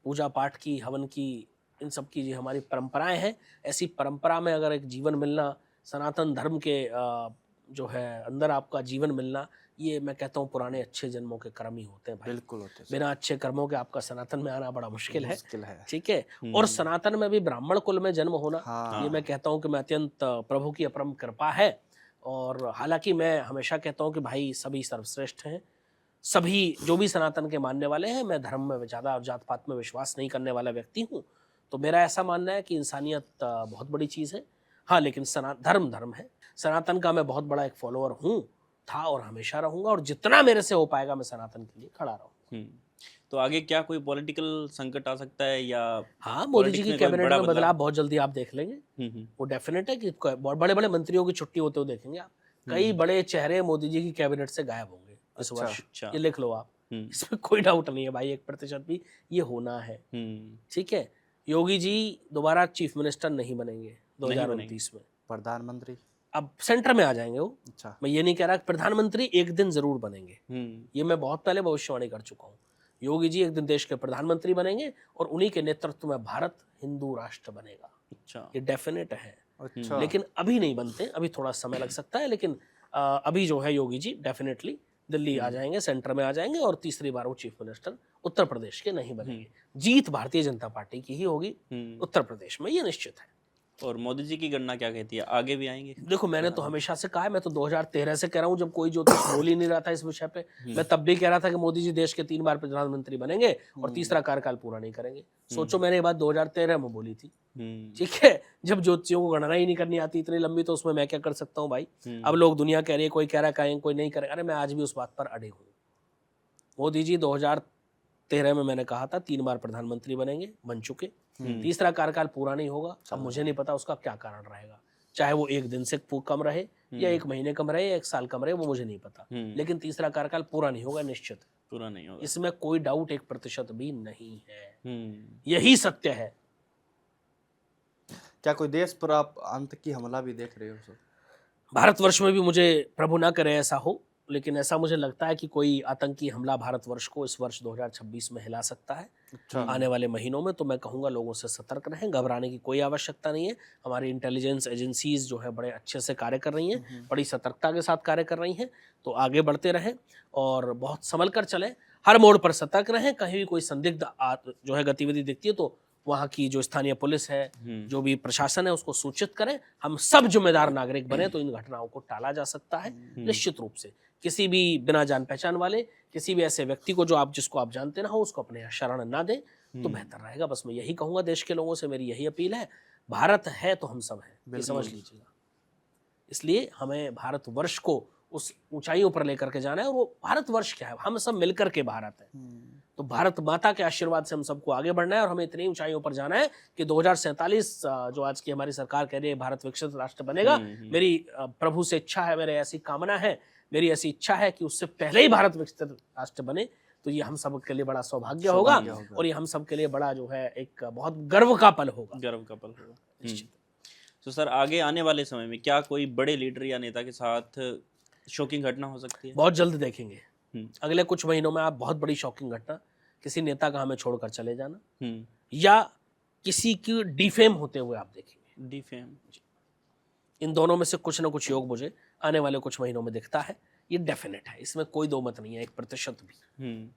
पूजा पाठ की, हवन की, इन सब की जो हमारी परंपराएं हैं। ऐसी परंपरा में अगर एक जीवन मिलना, सनातन धर्म के जो है अंदर आपका जीवन मिलना, ये मैं कहता हूँ पुराने अच्छे जन्मों के कर्म ही होते हैं भाई। बिल्कुल होते हैं। बिना अच्छे कर्मों के आपका सनातन में आना बड़ा मुश्किल है। ठीक है। हम्म। और सनातन में भी ब्राह्मण कुल में जन्म होना, हाँ। ये मैं कहता हूँ कि मैं अत्यंत प्रभु की अपरम कृपा है। और हालांकि मैं हमेशा कहता हूँ कि भाई सभी सर्वश्रेष्ठ हैं, सभी जो भी सनातन के मानने वाले हैं। मैं धर्म में ज़्यादा जात पात में विश्वास नहीं करने वाला व्यक्ति हूँ। तो मेरा ऐसा मानना है कि इंसानियत बहुत बड़ी चीज़ है। हाँ, लेकिन धर्म धर्म है। सनातन का मैं बहुत बड़ा एक फॉलोअर हूँ, था और हमेशा रहूंगा, और जितना मेरे से हो पाएगा मैं सनातन के लिए खड़ा रहूंगा। तो आगे क्या कोई पॉलिटिकल संकट आ सकता है या? हाँ, मोदी जी की कैबिनेट में बदलाव बहुत जल्दी आप देख लेंगे। वो डेफिनेट है कि बड़े बड़े मंत्रियों की छुट्टी होते हुए देखेंगे आप। कई बड़े चेहरे मोदी जी की कैबिनेट से गायब होंगे इस वर्ष। ये लिख लो आप, इसमें कोई डाउट नहीं है भाई, 1% भी ये होना है। ठीक है। योगी जी दोबारा चीफ मिनिस्टर नहीं बनेंगे 2029 में। प्रधानमंत्री अब सेंटर में आ जाएंगे वो। अच्छा। मैं ये नहीं कह रहा कि प्रधानमंत्री एक दिन जरूर बनेंगे, ये मैं बहुत पहले भविष्यवाणी कर चुका हूँ। योगी जी एक दिन देश के प्रधानमंत्री बनेंगे और उन्हीं के नेतृत्व में भारत हिंदू राष्ट्र बनेगा। अच्छा। ये डेफिनेट है। अच्छा। लेकिन अभी नहीं बनते, अभी थोड़ा समय लग सकता है। लेकिन अभी जो है योगी जी डेफिनेटली दिल्ली आ जाएंगे, सेंटर में आ जाएंगे, और तीसरी बार वो चीफ मिनिस्टर उत्तर प्रदेश के नहीं बनेंगे। जीत भारतीय जनता पार्टी की ही होगी उत्तर प्रदेश में, ये निश्चित है। और मोदी जी की गणना क्या कहती है, आगे भी आएंगे? देखो, मैंने तो हमेशा से कहा है, मैं तो 2013 से कह रहा हूँ, जब कोई ज्योतिष बोल ही नहीं रहा था इस विषय पे। मैं तब भी कह रहा था कि मोदी जी देश के 3 बार प्रधानमंत्री बनेंगे और तीसरा कार्यकाल पूरा नहीं करेंगे। सोचो, मैंने ये बात 2013 में बोली थी। ठीक है। जब ज्योतिषियों को गणना ही नहीं करनी आती इतनी लंबी, तो उसमें मैं क्या कर सकता हूँ भाई। अब लोग दुनिया कह रही है, कोई कह रहा है कोई नहीं करे। अरे मैं आज भी उस बात पर अड़े हूँ। मोदी जी 2013 में मैंने कहा था 3 बार प्रधानमंत्री बनेंगे, बन चुके। तीसरा कार्यकाल पूरा नहीं होगा। अब मुझे नहीं पता उसका क्या कारण रहेगा, चाहे वो 1 दिन से कम रहे या 1 महीने कम रहे या 1 साल कम रहे, वो मुझे नहीं पता। लेकिन तीसरा कार्यकाल पूरा नहीं होगा निश्चित। पूरा नहीं होगा। इसमें कोई डाउट 1% भी नहीं है, हम्म। यही सत्य है। क्या कोई देश पर आप आतंकी हमला भी देख रहे हो सर? भारतवर्ष में भी मुझे प्रभु ना करे ऐसा हो, लेकिन ऐसा मुझे लगता है कि कोई आतंकी हमला भारतवर्ष को इस वर्ष 2026 में हिला सकता है। अच्छा। आने वाले महीनों में तो मैं कहूँगा लोगों से सतर्क रहें, घबराने की कोई आवश्यकता नहीं है। हमारी इंटेलिजेंस एजेंसीज जो है बड़े अच्छे से कार्य कर रही हैं, बड़ी सतर्कता के साथ कार्य कर रही हैं, तो आगे बढ़ते रहें और बहुत संभल कर चलें, हर मोड़ पर सतर्क रहें। कहीं भी कोई संदिग्ध जो है गतिविधि दिखती है तो वहाँ की जो स्थानीय पुलिस है, जो भी प्रशासन है, उसको सूचित करें। हम सब जिम्मेदार नागरिक बने तो इन घटनाओं को टाला जा सकता है निश्चित रूप से। किसी भी बिना जान पहचान वाले किसी भी ऐसे व्यक्ति को जिसको आप जानते ना हो, उसको अपने यहाँ शरण ना दें तो बेहतर रहेगा। बस मैं यही कहूँगा, देश के लोगों से मेरी यही अपील है। भारत है तो हम सब हैं, ये समझ लीजिएगा। इसलिए हमें भारतवर्ष को उस ऊंचाइयों पर लेकर के जाना है। और वो भारतवर्ष क्या है, हम सब मिलकर के भारत है। तो भारत माता के आशीर्वाद से हम सबको आगे बढ़ना है और हमें इतनी ऊंचाइयों पर जाना है कि 2047 जो आज की हमारी सरकार कह रही है भारत विकसित राष्ट्र बनेगा, मेरी प्रभु से इच्छा है, मेरी ऐसी कामना है, मेरी ऐसी इच्छा है कि उससे पहले ही भारत विकसित राष्ट्र बने। तो ये हम सब के लिए बड़ा सौभाग्य होगा और ये हम सब के लिए बड़ा जो है एक बहुत गर्व का पल होगा। गर्व का पल होगा। तो सर आगे आने वाले समय में क्या कोई बड़े लीडर या नेता के साथ शॉकिंग घटना हो सकती है? बहुत जल्द देखेंगे। अगले कुछ महीनों में आप बहुत बड़ी शॉकिंग घटना, किसी नेता का हमें छोड़कर चले जाना या किसी की डिफेम होते हुए आप देखेंगे। डिफेम, इन दोनों में से कुछ ना कुछ योग मुझे आने वाले कुछ महीनों में दिखता है। ये डेफिनेट है, इसमें कोई दो मत नहीं है 1% भी।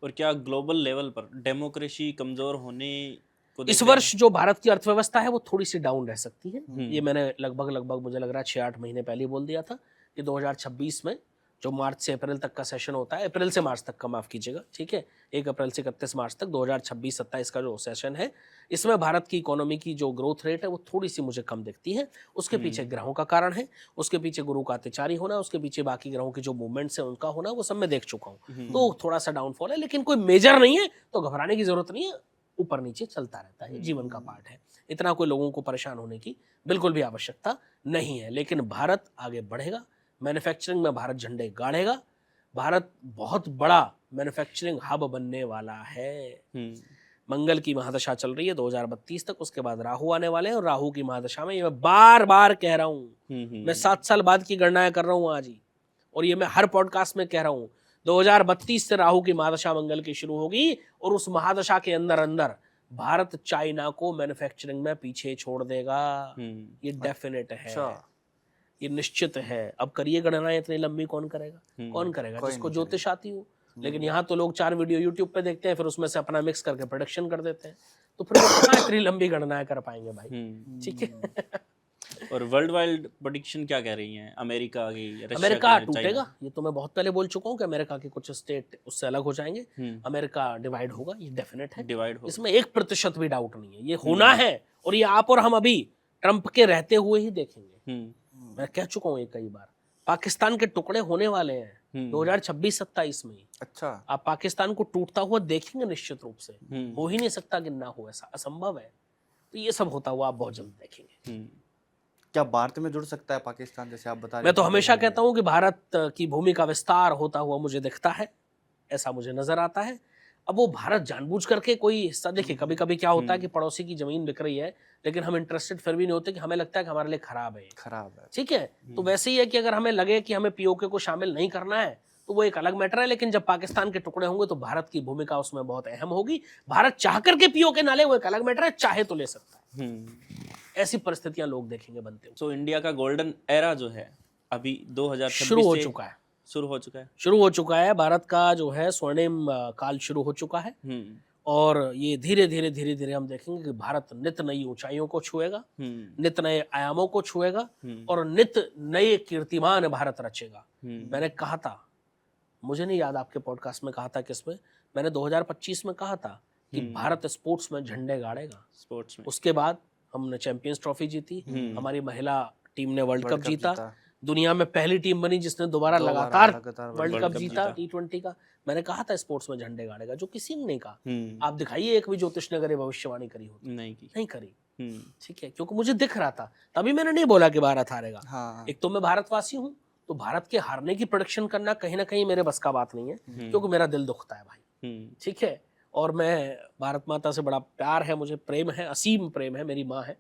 और क्या ग्लोबल लेवल पर डेमोक्रेसी कमजोर होने को इस वर्ष जो भारत की अर्थव्यवस्था है वो थोड़ी सी डाउन रह सकती है। ये मैंने लगभग मुझे लग रहा है 6-8 महीने पहले बोल दिया था कि 2026 में जो मार्च से अप्रैल तक का सेशन होता है, अप्रैल से मार्च तक का, माफ कीजिएगा, ठीक है, 1 अप्रैल से 31 मार्च तक 2026-27 का जो सेशन है, इसमें भारत की इकोनॉमी की जो ग्रोथ रेट है वो थोड़ी सी मुझे कम दिखती है। उसके पीछे ग्रहों का कारण है, उसके पीछे गुरु का अत्याचारी होना, उसके पीछे बाकी ग्रहों के जो मूवमेंट्स है उनका होना, वो सब मैं देख चुका हूँ। तो थोड़ा सा डाउनफॉल है, लेकिन कोई मेजर नहीं है, तो घबराने की जरूरत नहीं है। ऊपर नीचे चलता रहता है, जीवन का पार्ट है। इतना कोई लोगों को परेशान होने की बिल्कुल भी आवश्यकता नहीं है। लेकिन भारत आगे बढ़ेगा, मैन्युफैक्चरिंग में भारत झंडे गाड़ेगा। भारत बहुत बड़ा मैन्युफैक्चरिंग हब बनने वाला है। मंगल की महादशा चल रही है 2032 तक, उसके बाद राहु आने वाले हैं और राहु की महादशा में, ये मैं बार बार कह रहा हूँ, मैं 7 साल बाद की गणनाएं कर रहा हूँ आज ही, और ये मैं हर पॉडकास्ट में कह रहा हूँ, 2032 से राहु की महादशा मंगल की शुरू होगी और उस महादशा के अंदर अंदर भारत चाइना को मैन्युफैक्चरिंग में पीछे छोड़ देगा। ये डेफिनेट है, ये निश्चित है। अब करिए गणनाएं, इतनी लंबी कौन करेगा? कौन करेगा? जिसको ज्योतिष आती हो। लेकिन यहाँ तो लोग 4 वीडियो यूट्यूब पे देखते हैं, फिर उसमें से अपना मिक्स करके प्रोडक्शन कर देते हैं, तो फिर वो कहाँ इतनी लंबी गणनाएं कर पाएंगे भाई? ठीक है। और वर्ल्ड वाइड प्रेडिक्शन क्या कह रही हैं? अमेरिका की, अमेरिका टूटेगा, ये तो मैं बहुत पहले बोल चुका हूँ कि अमेरिका के कुछ स्टेट उससे अलग हो जाएंगे, अमेरिका डिवाइड होगा, ये डेफिनेट है, डिवाइड होगा, इसमें 1% भी डाउट नहीं है। ये होना है और ये आप और हम अभी ट्रंप के रहते हुए ही देखेंगे। मैं कह चुका हूँ ये कई बार, पाकिस्तान के टुकड़े होने वाले हैं 2026-27 में। अच्छा, आप पाकिस्तान को टूटता हुआ देखेंगे निश्चित रूप से। हो ही नहीं सकता कि ना हो, ऐसा असंभव है। तो ये सब होता हुआ आप बहुत जल्द देखेंगे। क्या भारत में जुड़ सकता है पाकिस्तान, जैसे आप बता रहे हैं? मैं तो हमेशा कहता हूं कि भारत की भूमि का विस्तार होता हुआ मुझे दिखता है, ऐसा मुझे नजर आता है। अब वो भारत जानबूझ करके कोई हिस्सा, देखिए कभी कभी क्या होता है कि पड़ोसी की जमीन बिक रही है, लेकिन हम इंटरेस्टेड फिर भी नहीं होते, कि हमें लगता है कि हमारे लिए खराब है, ठीक है। तो वैसे ही है कि अगर हमें लगे कि हमें पीओके को शामिल नहीं करना है तो वो एक अलग मैटर है, लेकिन जब पाकिस्तान के टुकड़े होंगे तो भारत की भूमिका उसमें बहुत अहम होगी। भारत चाह करके पीओके ना ले, वो एक अलग मैटर है, चाहे तो ले सकता है। ऐसी परिस्थितियां लोग देखेंगे बनते हुए। तो इंडिया का गोल्डन एरा जो है अभी 2026 शुरू हो चुका है, शुरू हो चुका है। भारत का जो है स्वर्णिम काल शुरू हो चुका है और ये धीरे धीरे हम देखेंगे कि भारत नित नई ऊंचाइयों को छुएगा, नित नए आयामों को छुएगा और नित नए कीर्तिमान भारत रचेगा। मैंने कहा था, मुझे नहीं याद आपके पॉडकास्ट में कहा था किसमें, मैंने 2025 में कहा था कि भारत स्पोर्ट्स में झंडे गाड़ेगा। स्पोर्ट्स में उसके बाद हमने चैंपियंस ट्रॉफी जीती, हमारी महिला टीम ने वर्ल्ड कप जीता, दुनिया में पहली टीम बनी जिसने दोबारा लगातार वर्ल्ड कप जीता T20 का। मैंने कहा था स्पोर्ट्स में झंडे गाड़ेगा, जो किसी ने नहीं कहा। आप दिखाइए एक भी ज्योतिष ने भविष्यवाणी करी हो? नहीं करी, ठीक है, क्योंकि मुझे दिख रहा था, तभी मैंने नहीं बोला कि भारत हारेगा। एक तो मैं भारतवासी हूँ, तो भारत के हारने की प्रेडिक्शन करना कहीं ना कहीं मेरे बस का बात नहीं है, क्योंकि मेरा दिल दुखता है भाई, ठीक है। और मैं भारत माता से बड़ा प्यार है, मुझे प्रेम है, असीम प्रेम है, मेरी माँ है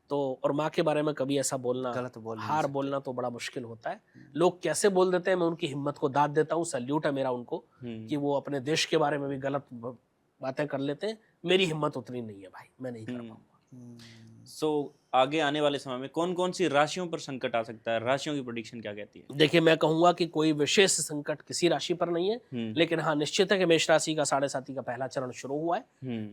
तो, और माँ के बारे में कभी ऐसा बोलना, गलत बोल नहीं हार सकते। बोलना तो बड़ा मुश्किल होता है। लोग कैसे बोल देते हैं, मैं उनकी हिम्मत को दाद देता हूँ, सल्यूट है मेरा उनको कि वो अपने देश के बारे में भी गलत बातें कर लेते हैं। मेरी हिम्मत उतनी नहीं है भाई, मैं नहीं कर पाऊंगा। सो आगे आने वाले समय में कौन कौन सी राशियों पर संकट आ सकता है, राशियों की प्रेडिक्शन क्या कहती है? देखिए, मैं कहूंगा कि कोई विशेष संकट किसी राशि पर नहीं है, लेकिन हाँ निश्चित है कि मेष राशि का 7.5 का पहला चरण शुरू हुआ है,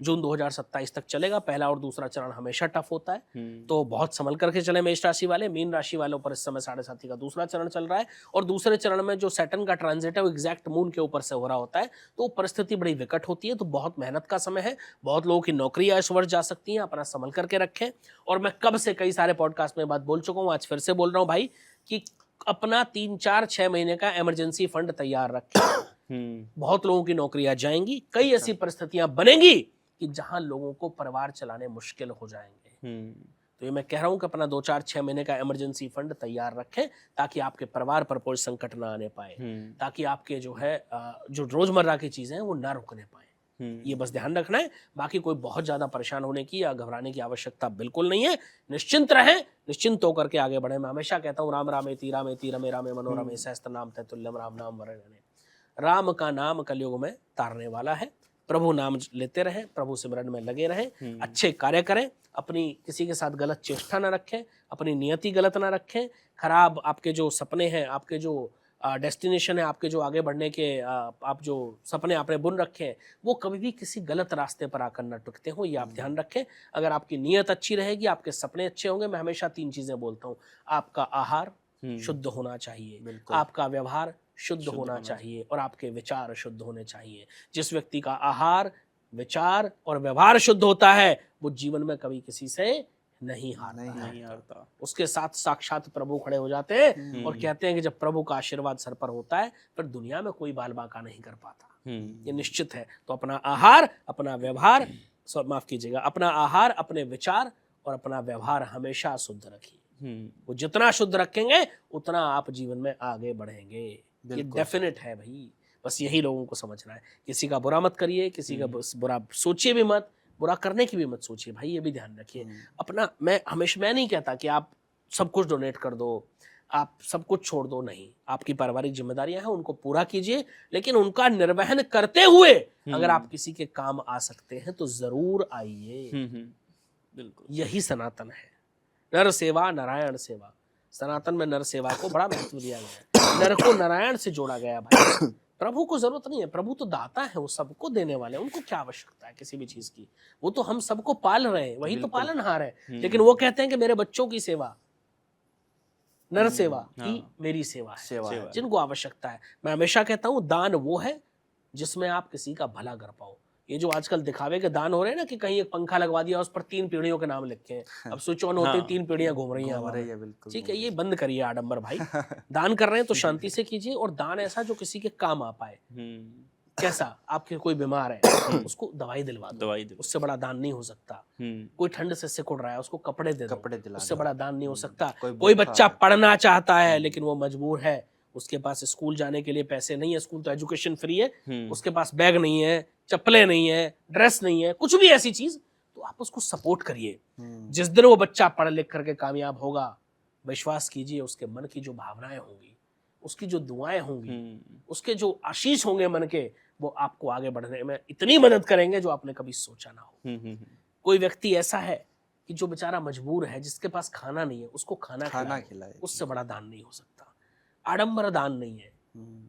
जून 2027 तक चलेगा। पहला और दूसरा चरण हमेशा टफ होता है, तो बहुत संभल करके चले मेष राशि वाले। मीन राशि वालों पर इस समय 7.5 का दूसरा चरण चल रहा है, और दूसरे चरण में जो सैटर्न का ट्रांजिट है वो एग्जैक्ट मून के ऊपर से हो रहा होता है, तो परिस्थिति बड़ी विकट होती है। तो बहुत मेहनत का समय है, बहुत लोगों की नौकरियां इस वर्ष जा सकती हैं, अपना संभल करके रखें। और मैं कब से कई सारे पॉडकास्ट में बात बोल चुका हूं, आज फिर से बोल रहा हूं भाई कि अपना 3, 4, 6 महीने का इमरजेंसी फंड तैयार रखें। बहुत लोगों की नौकरियां जाएंगी, कई ऐसी परिस्थितियां बनेंगी कि जहां लोगों को परिवार चलाने मुश्किल हो जाएंगे। तो ये मैं कह रहा हूं कि अपना 2, 4, 6 महीने का इमरजेंसी फंड तैयार रखें, ताकि आपके परिवार पर कोई संकट ना आने पाए, ताकि आपके जो है जो रोजमर्रा की चीजें हैं वो ना रुकने पाए। ये बस ध्यान रखना है, बाकी कोई बहुत ज्यादा परेशान होने की या घबराने की आवश्यकता बिल्कुल नहीं है। निश्चिंत रहें, निश्चिंत होकर के आगे बढ़े। मैं हमेशा कहता हूँ राम रामेति रामेति रमे रामे मनोरमे सहस्त्र नाम तैतुल्यम राम नाम वरणे। राम का नाम कलयुग में तारने वाला है। प्रभु नाम लेते रहें, प्रभु सिमरन में लगे रहें, अच्छे कार्य करें, अपनी किसी के साथ गलत चेष्टा ना रखें, अपनी नियति गलत ना रखें। खराब आपके जो सपने हैं, आपके जो डेस्टिनेशन है, आपके जो आगे बढ़ने के आप जो सपने आपने बुन रखे हैं, वो कभी भी किसी गलत रास्ते पर आकर न टुकते हो, ये आप ध्यान रखें। अगर आपकी नीयत अच्छी रहेगी, आपके सपने अच्छे होंगे। मैं हमेशा 3 चीजें बोलता हूँ, आपका आहार शुद्ध होना चाहिए, आपका व्यवहार शुद्ध होना चाहिए, और आपके विचार शुद्ध होने चाहिए। जिस व्यक्ति का आहार, विचार और व्यवहार शुद्ध होता है, वो जीवन में कभी किसी से नहीं हारता। उसके साथ साक्षात प्रभु खड़े हो जाते हैं और कहते हैं कि जब प्रभु का आशीर्वाद सर पर होता है, फिर दुनिया में कोई बाल बांका नहीं कर पाता। ये निश्चित है। तो अपना आहार, अपना व्यवहार, माफ कीजिएगा, अपना आहार, अपने विचार और अपना व्यवहार हमेशा शुद्ध रखिए। वो जितना शुद्ध रखेंगे उतना आप जीवन में आगे बढ़ेंगे। ये डेफिनेट है भाई, बस यही लोगों को समझना है। किसी का बुरा मत करिए, किसी का बुरा सोचिए भी मत, बुरा करने की भी मत सोचिए भाई, ये भी ध्यान रखिए। अपना मैं नहीं कहता कि आप सब कुछ डोनेट कर दो, आप सब कुछ छोड़ दो, नहीं। आपकी पारिवारिक जिम्मेदारियां हैं, उनको पूरा कीजिए, लेकिन उनका निर्वहन करते हुए अगर आप किसी के काम आ सकते हैं तो जरूर आइए। बिल्कुल, यही सनातन है। नर सेवा नारायण सेवा। सनातन में नर सेवा को बड़ा महत्व दिया गया है। नर को नारायण से जोड़ा गया भाई। प्रभु को जरूरत नहीं है, प्रभु तो दाता है, वो सबको देने वाले हैं। उनको क्या आवश्यकता है किसी भी चीज की? वो तो हम सबको पाल रहे हैं, वही तो पालनहार है। लेकिन वो कहते हैं कि मेरे बच्चों की सेवा, नर सेवा ही मेरी सेवा है, जिनको आवश्यकता है। मैं हमेशा कहता हूँ दान वो है जिसमें आप किसी का भला कर पाओ। ये जो आजकल दिखावे के दान हो रहे हैं ना, कि कहीं एक पंखा लगवा दिया, उस पर 3 पीढ़ियों के नाम लिखे हैं, अब स्विच ऑन होते 3 पीढ़ियां घूम रही हैं। ठीक है, ये बंद करिए आडंबर भाई। दान कर रहे हैं तो शांति से कीजिए, और दान ऐसा जो किसी के काम आ पाए। कैसा? आपके कोई बीमार है, उसको दवाई दिलवा दो, उससे बड़ा दान नहीं हो सकता। कोई ठंड से सिकुड़ रहा है, उसको कपड़े दे दो, उससे बड़ा दान नहीं हो सकता। कोई बच्चा पढ़ना चाहता है लेकिन वो मजबूर है, उसके पास स्कूल जाने के लिए पैसे नहीं है, स्कूल तो एजुकेशन फ्री है, उसके पास बैग नहीं है, चप्पलें नहीं है, ड्रेस नहीं है, कुछ भी ऐसी चीज, तो आप उसको सपोर्ट करिए। जिस दिन वो बच्चा पढ़ लिख करके कामयाब होगा, विश्वास कीजिए उसके मन की जो भावनाएं होंगी, उसकी जो दुआएं होंगी, उसके जो आशीष होंगे मन के, वो आपको आगे बढ़ने में इतनी मदद करेंगे जो आपने कभी सोचा ना हो। कोई व्यक्ति ऐसा है कि जो बेचारा मजबूर है, जिसके पास खाना नहीं है, उसको खाना खिलाए, उससे बड़ा दान नहीं हो सकता। आडंबर दान नहीं है।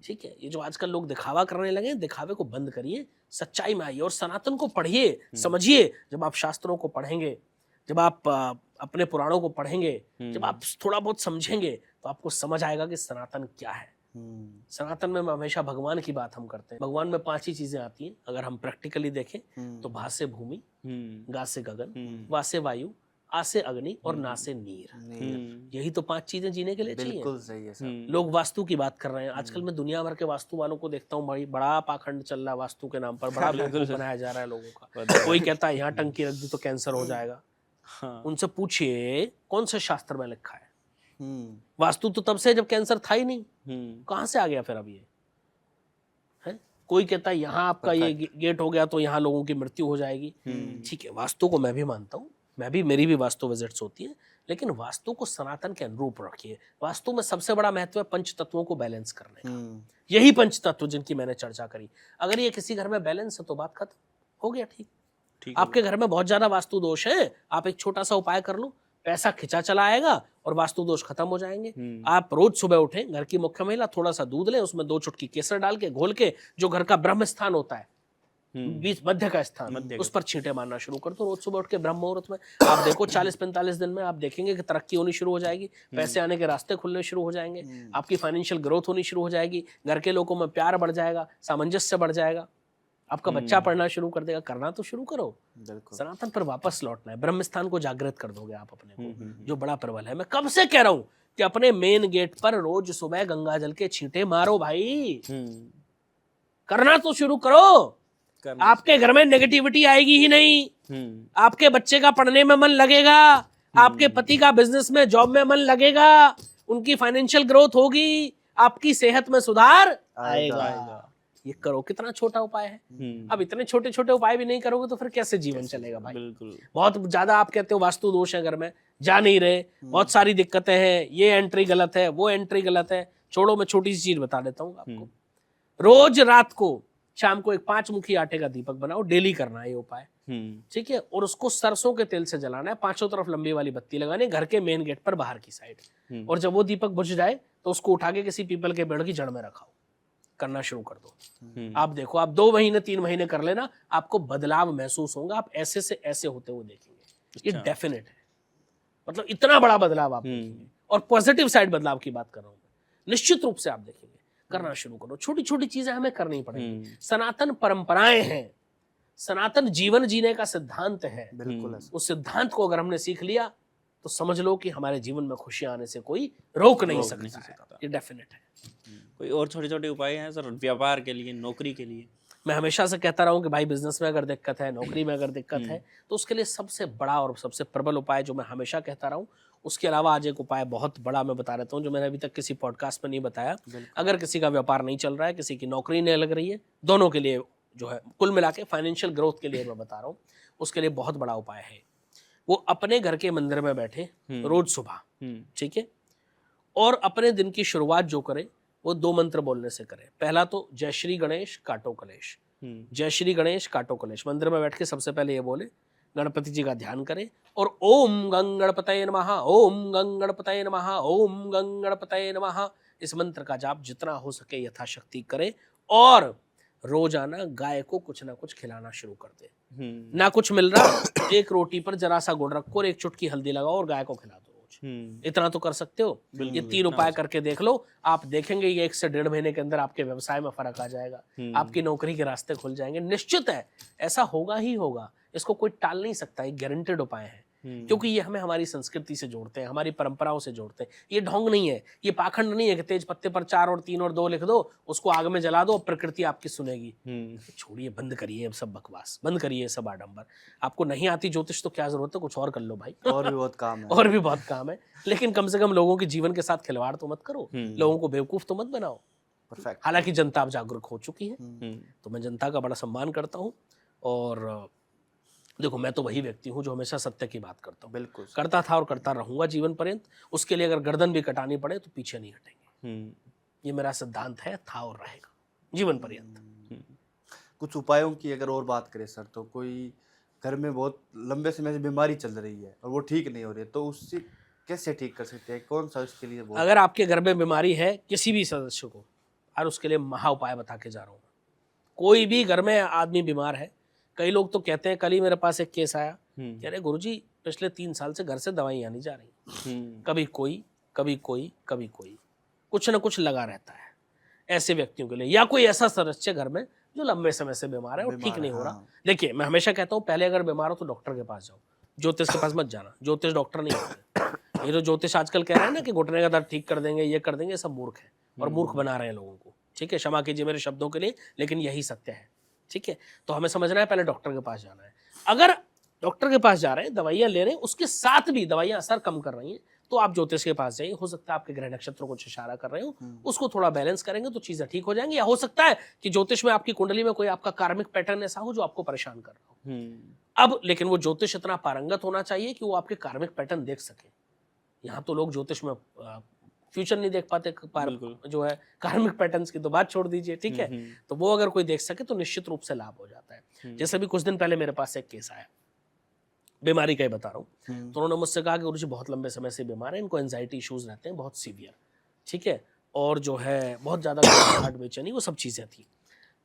ठीक है, ये जो आजकल लोग दिखावा करने लगे, दिखावे को बंद करिए, सच्चाई में आइए और सनातन को पढ़िए, समझिए। जब आप शास्त्रों को पढ़ेंगे, जब आप अपने पुराणों को पढ़ेंगे, जब आप थोड़ा बहुत समझेंगे, तो आपको समझ आएगा कि सनातन क्या है। सनातन में हमेशा भगवान की बात हम करते हैं। भगवान में 5 ही चीजें आती हैं, अगर हम प्रैक्टिकली देखें तो भा से भूमि, गा से गगन, वा से वायु, आ से अग्नि और ना से नीर। यही तो 5 चीजें जीने के लिए चाहिए। बिल्कुल सही है सर। लोग वास्तु की बात कर रहे हैं। आजकल मैं दुनिया भर के वास्तु वालों को देखता हूँ, बड़ा पाखंड चल रहा है वास्तु के नाम पर, बड़ा बेवकूफ बनाया जा रहा है लोगों का। कोई कहता है यहाँ टंकी रख दी तो कैंसर हो जाएगा। उनसे पूछिए कौन से शास्त्र में लिखा है, वास्तु तो तब से है जब कैंसर था ही नहीं, हम्म, कहाँ से आ गया फिर अब ये है? कोई कहता है यहाँ आपका ये गेट हो गया तो यहाँ लोगों की मृत्यु हो जाएगी। ठीक है, वास्तु को मैं भी मानता हूँ, मेरी भी वास्तु विजिट्स होती है, लेकिन वास्तु को सनातन के अनुरूप रखिए। वास्तु में सबसे बड़ा महत्व है पंच तत्वों को बैलेंस करने का। यही पंच तत्व जिनकी मैंने चर्चा करी, अगर ये किसी घर में बैलेंस है तो बात खत्म, हो गया ठीक। ठीक आपके घर में बहुत ज्यादा वास्तु दोष है, आप एक छोटा सा उपाय कर लो, पैसा खिंचा चला आएगा और वास्तु दोष खत्म हो जाएंगे। आप रोज सुबह उठें, घर की मुख्य महिला थोड़ा सा दूध ले, उसमें 2 चुटकी केसर डाल के घोल के, जो घर का ब्रह्म स्थान होता है, बीच मध्य का स्थान, उस पर छींटे मारना शुरू कर दो रोज सुबह उठ के ब्रह्म मुहूर्त में। आप देखो 40-45 दिन में आप देखेंगे कि तरक्की होनी शुरू हो जाएगी, पैसे आने के रास्ते खुलने शुरू हो जाएंगे, आपकी फाइनेंशियल ग्रोथ होनी शुरू हो जाएगी, घर के लोगों में प्यार बढ़ जाएगा, सामंजस्य बढ़ जाएगा, आपका बच्चा पढ़ना शुरू कर देगा। करना तो शुरू करो, सनातन पर वापस लौटना है, ब्रह्म स्थान को जागृत कर दोगे आप अपने को, जो बड़ा प्रबल है। मैं कब से कह रहा हूं कि अपने मेन गेट पर रोज सुबह गंगा जल के छींटे मारो भाई, करना तो शुरू करो। आपके घर में नेगेटिविटी आएगी ही नहीं, आपके बच्चे का पढ़ने में मन लगेगा, आपके पति का बिजनेस में जॉब में मन लगेगा, उनकी फाइनेंशियल ग्रोथ होगी, आपकी सेहत में सुधार आएगा। ये करो, कितना छोटा उपाय है। अब इतने छोटे छोटे उपाय भी नहीं करोगे तो फिर कैसे जीवन चलेगा भाई। बिल्कुल। बहुत ज्यादा आप कहते हो वास्तु दोष है घर में, जा नहीं रहे, बहुत सारी दिक्कतें हैं, ये एंट्री गलत है, वो एंट्री गलत है। छोड़ो, मैं छोटी सी चीज बता देता हूँ आपको। रोज रात को शाम को एक 5 मुखी आटे का दीपक बनाओ, डेली करना है ये उपाय, ठीक है। और उसको सरसों के तेल से जलाना है, 5 तरफ लंबी वाली बत्ती लगानी, घर के मेन गेट पर बाहर की साइड। और जब वो दीपक बुझ जाए तो उसको उठा के किसी पीपल के पेड़ की जड़ में रखाओ, करना शुरू कर दो। आप देखो, आप 2 महीने 3 महीने कर लेना, आपको बदलाव महसूस होगा, आप ऐसे से ऐसे होते हुए देखेंगे। ये डेफिनेट है, मतलब इतना बड़ा बदलाव आप देखेंगे। और पॉजिटिव साइड बदलाव की बात कर रहा हूं मैं, निश्चित रूप से आप देखेंगे। करना शुरू करो, छोटी छोटी चीजें हमें करनी पड़ेगी। सनातन परंपराएं हैं, सनातन जीवन जीने का सिद्धांत है। बिल्कुल। उस सिद्धांत को अगर हमने सीख लिया तो समझ लो कि हमारे जीवन में खुशियां आने से कोई रोक नहीं सकता। ये डेफिनेट है। कोई और छोटे छोटे उपाय हैं सर व्यापार के लिए, नौकरी के लिए? मैं हमेशा से कहता रहा हूं कि भाई बिजनेस में अगर दिक्कत है, नौकरी में अगर दिक्कत है, तो उसके लिए सबसे बड़ा और सबसे प्रबल उपाय जो मैं हमेशा कहता रहा हूं, उसके अलावा आज एक उपाय बहुत बड़ा मैं बता देता हूं जो मैंने अभी तक किसी पॉडकास्ट में नहीं बताया। अगर किसी का व्यापार नहीं चल रहा है, किसी की नौकरी नहीं लग रही है, दोनों के लिए जो है कुल मिला के फाइनेंशियल ग्रोथ के लिए मैं बता रहा हूँ, उसके लिए बहुत बड़ा उपाय है। वो अपने घर के मंदिर में बैठे रोज सुबह, ठीक है, और अपने दिन की शुरुआत जो करे वो 2 मंत्र बोलने से करे। पहला तो जय श्री गणेश काटो कलेश, जय श्री गणेश काटो कलेश। मंदिर में बैठ के सबसे पहले ये बोले, गणपति जी का ध्यान करें और ओम गंग गणपतये नमः, ओम गंग गणपतये नमः, ओम गंग गणपतये नमः, इस मंत्र का जाप जितना हो सके यथाशक्ति करे। और रोजाना गाय को कुछ ना कुछ खिलाना शुरू कर दे। ना कुछ मिल रहा, 1 रोटी पर जरा सा गुड़ रखो और 1 चुटकी हल्दी लगाओ और गाय को खिला दो रोज। इतना तो कर सकते हो। ये 3 उपाय करके देख लो, आप देखेंगे ये 1 से 1.5 महीने के अंदर आपके व्यवसाय में फर्क आ जाएगा, आपकी नौकरी के रास्ते खुल जाएंगे। निश्चित है, ऐसा होगा ही होगा, इसको कोई टाल नहीं सकता। एक गारंटेड उपाय है, क्योंकि ये हमें हमारी संस्कृति से जोड़ते हैं, हमारी परंपराओं से जोड़ते हैं। ये ढोंग नहीं है, ये पाखंड नहीं है कि तेज पत्ते पर 4 और 3 और 2 लिख दो, उसको आग में जला दो, प्रकृति आपकी सुनेगी। छोड़िए, बंद करिए सब बकवास, बंद करिए सब आडंबर। आपको नहीं आती ज्योतिष तो क्या जरूरत है, कुछ और कर लो भाई। और भी बहुत काम है। और भी बहुत काम है, लेकिन कम से कम लोगों के जीवन के साथ खिलवाड़ तो मत करो, लोगों को बेवकूफ तो मत बनाओ। हालांकि जनता अब जागरूक हो चुकी है, तो मैं जनता का बड़ा सम्मान करता हूँ। और देखो, मैं तो वही व्यक्ति हूँ जो हमेशा सत्य की बात करता हूँ, बिल्कुल करता था और करता रहूंगा जीवन पर्यंत। उसके लिए अगर गर्दन भी कटानी पड़े तो पीछे नहीं हटेंगे। ये मेरा सिद्धांत है, था और रहेगा जीवन पर्यंत। कुछ उपायों की अगर और बात करें सर, तो कोई घर में बहुत लंबे समय से बीमारी चल रही है और वो ठीक नहीं हो रही है, तो उससे कैसे ठीक कर सकते हैं? कौन सा उसके लिए अगर आपके घर में बीमारी है किसी भी सदस्य को, और उसके लिए महा उपाय बता के जा रहा हूँ। कोई भी घर में आदमी बीमार है, कई लोग तो कहते हैं, कल ही मेरे पास एक केस आया, कह रहे गुरुजी पिछले 3 साल से घर से दवाइयाँ नहीं जा रही, कभी कोई कभी कोई कभी कोई, कुछ ना कुछ लगा रहता है। ऐसे व्यक्तियों के लिए, या कोई ऐसा सदस्य घर में जो लंबे समय से बीमार है और ठीक नहीं हो रहा। देखिए, मैं हमेशा कहता हूँ, पहले अगर बीमार हो तो डॉक्टर के पास जाओ, ज्योतिष के पास मत जाना। ज्योतिष डॉक्टर नहीं होते। ये जो ज्योतिष आजकल कह रहे हैं ना कि घुटने का दर्द ठीक कर देंगे, ये कर देंगे, सब मूर्ख है और मूर्ख बना रहे हैं लोगों को। ठीक है, क्षमा कीजिए मेरे शब्दों के लिए, लेकिन यही सत्य है। ठीक है, तो हमें समझना है, पहले डॉक्टर के पास जाना है। अगर डॉक्टर के पास जा रहे हैं, दवाइयाँ ले रहे हैं, उसके साथ भी दवाइयाँ असर कम कर रही हैं, तो आप ज्योतिष के पास जाइए। हो सकता है आपके ग्रह नक्षत्र कुछ इशारा कर रहे हो, उसको थोड़ा बैलेंस करेंगे तो चीजें ठीक हो जाएंगी। या हो सकता है कि ज्योतिष में आपकी कुंडली में कोई आपका कार्मिक पैटर्न ऐसा हो जो आपको परेशान कर रहा हो। अब लेकिन वो ज्योतिष इतना पारंगत होना चाहिए कि वो आपके कार्मिक पैटर्न देख सके। यहाँ तो लोग ज्योतिष में फ्यूचर नहीं देख पाते, जो है कार्मिक पैटर्न्स की तो बात छोड़ दीजिए, ठीक है। तो वो अगर कोई देख सके तो निश्चित रूप से लाभ हो जाता है। जैसे भी कुछ दिन पहले मेरे पास एक केस आया, बीमारी का ही बता रहा हूँ। तो उन्होंने मुझसे कहा कि गुरुजी बहुत लंबे समय से बीमार है, इनको एंजाइटी इश्यूज रहते हैं बहुत सीवियर, ठीक है, और जो है बहुत ज़्यादा हार्ट बेचैनी, वो सब चीज़ें थी।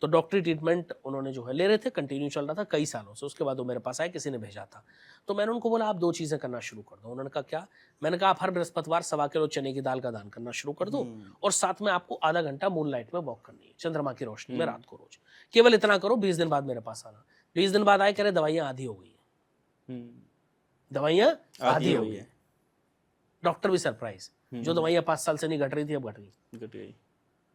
तो डॉक्टरी ट्रीटमेंट उन्होंने जो है ले रहे थे, कंटिन्यू चल रहा था कई सालों से। उसके बाद वो मेरे पास आए, किसी ने भेजा था। तो मैंने उनको बोला आप 2 चीज़ें करना शुरू कर दो। उन्होंने कहा क्या? मैंने कहा आप हर बृहस्पतिवार 1.25 किलो चने की दाल का दान करना शुरू कर दो, और साथ में आपको आधा घंटा मून लाइट में वॉक करनी है, चंद्रमा की रोशनी में रात को रोज। केवल इतना करो, 20 दिन बाद मेरे पास आना। 20 दिन बाद आए, कह रहे दवाइयाँ आधी हो गई है, दवाइयाँ आधी हो गई। डॉक्टर भी सरप्राइज, जो दवाइयाँ 5 साल से नहीं घट रही थी अब घट गई।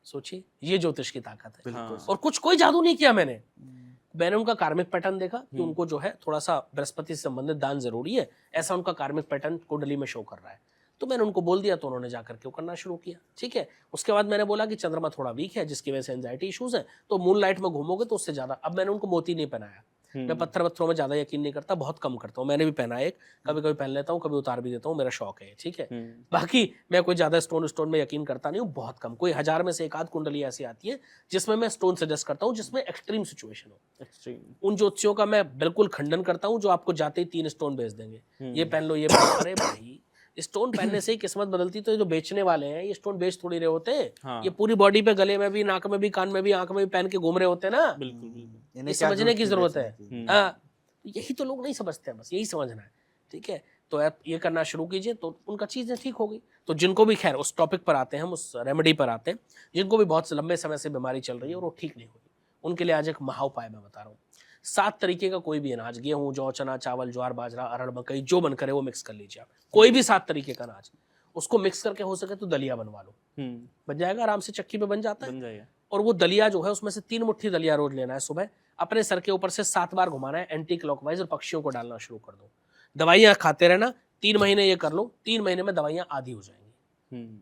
सोचिए, ये ज्योतिष की ताकत है। और कुछ कोई जादू नहीं किया मैंने उनका कार्मिक पैटर्न देखा कि उनको जो है थोड़ा सा बृहस्पति से संबंधित दान जरूरी है, ऐसा उनका कार्मिक पैटर्न कुंडली में शो कर रहा है। तो मैंने उनको बोल दिया, तो उन्होंने जाकर के वो करना शुरू किया, ठीक है। उसके बाद मैंने बोला कि चंद्रमा थोड़ा वीक है जिसकी वजह से एंजाइटी इश्यूज है, तो मून लाइट में घूमोगे तो उससे ज्यादा। अब मैंने उनको मोती नहीं पहनाया, मैं पत्थरों में ज्यादा यकीन नहीं करता, बहुत कम करता हूँ। मैंने भी पहना एक, कभी कभी पहन लेता हूँ, कभी उतार भी देता हूँ, मेरा शौक है, ठीक है। बाकी मैं कोई ज्यादा स्टोन में यकीन करता नहीं हूँ, बहुत कम। कोई 1000 में से 1 कुंडली ऐसी आती है जिसमें मैं स्टोन सजेस्ट करता हूँ, जिसमें एक्सट्रीम सिचुएशन हो। उन ज्योतिषियों का मैं बिल्कुल खंडन करता हूँ जो आपको जाते ही 3 स्टोन बेच देंगे, ये पहन लो, ये पहन लो। अरे भाई, स्टोन पहनने से ही किस्मत बदलती। तो ये जो बेचने वाले हैं, ये स्टोन बेच थोड़ी रहे होते। ये पूरी बॉडी पे, गले में भी, नाक में भी, कान में भी, आंख में भी पहन के घूम रहे होते ना। बिल्कुल, ये समझने की जरूरत है। हाँ, यही तो लोग नहीं समझते हैं, बस यही समझना है, ठीक है। तो आप ये करना शुरू कीजिए तो उनका चीजें ठीक होगी। तो जिनको भी, खैर उस टॉपिक पर आते हैं, हम उस रेमेडी पर आते हैं, जिनको भी बहुत लंबे समय से बीमारी चल रही है और वो ठीक नहीं होगी, उनके लिए आज एक महाउपाय मैं बता रहा हूँ। 7 तरीके का कोई भी अनाज, गेहूं, जौ, चना, चावल, ज्वार, बाजरा, अरहर, मकई, जो मन करे वो मिक्स कर लीजिए आप। कोई भी 7 तरीके का अनाज, उसको मिक्स करके हो सके तो दलिया बनवा लो, बन जाएगा आराम से, चक्की पे बन जाता है। और वो दलिया जो है, उसमें से 3 मुट्ठी दलिया रोज लेना है। सुबह अपने सर के ऊपर से 7 बार घुमाना है एंटी क्लॉकवाइज, और पक्षियों को डालना शुरू कर दो। दवाइयां खाते रहना, 3 महीने ये कर लो, 3 महीने में दवाइयां आधी हो जाएंगी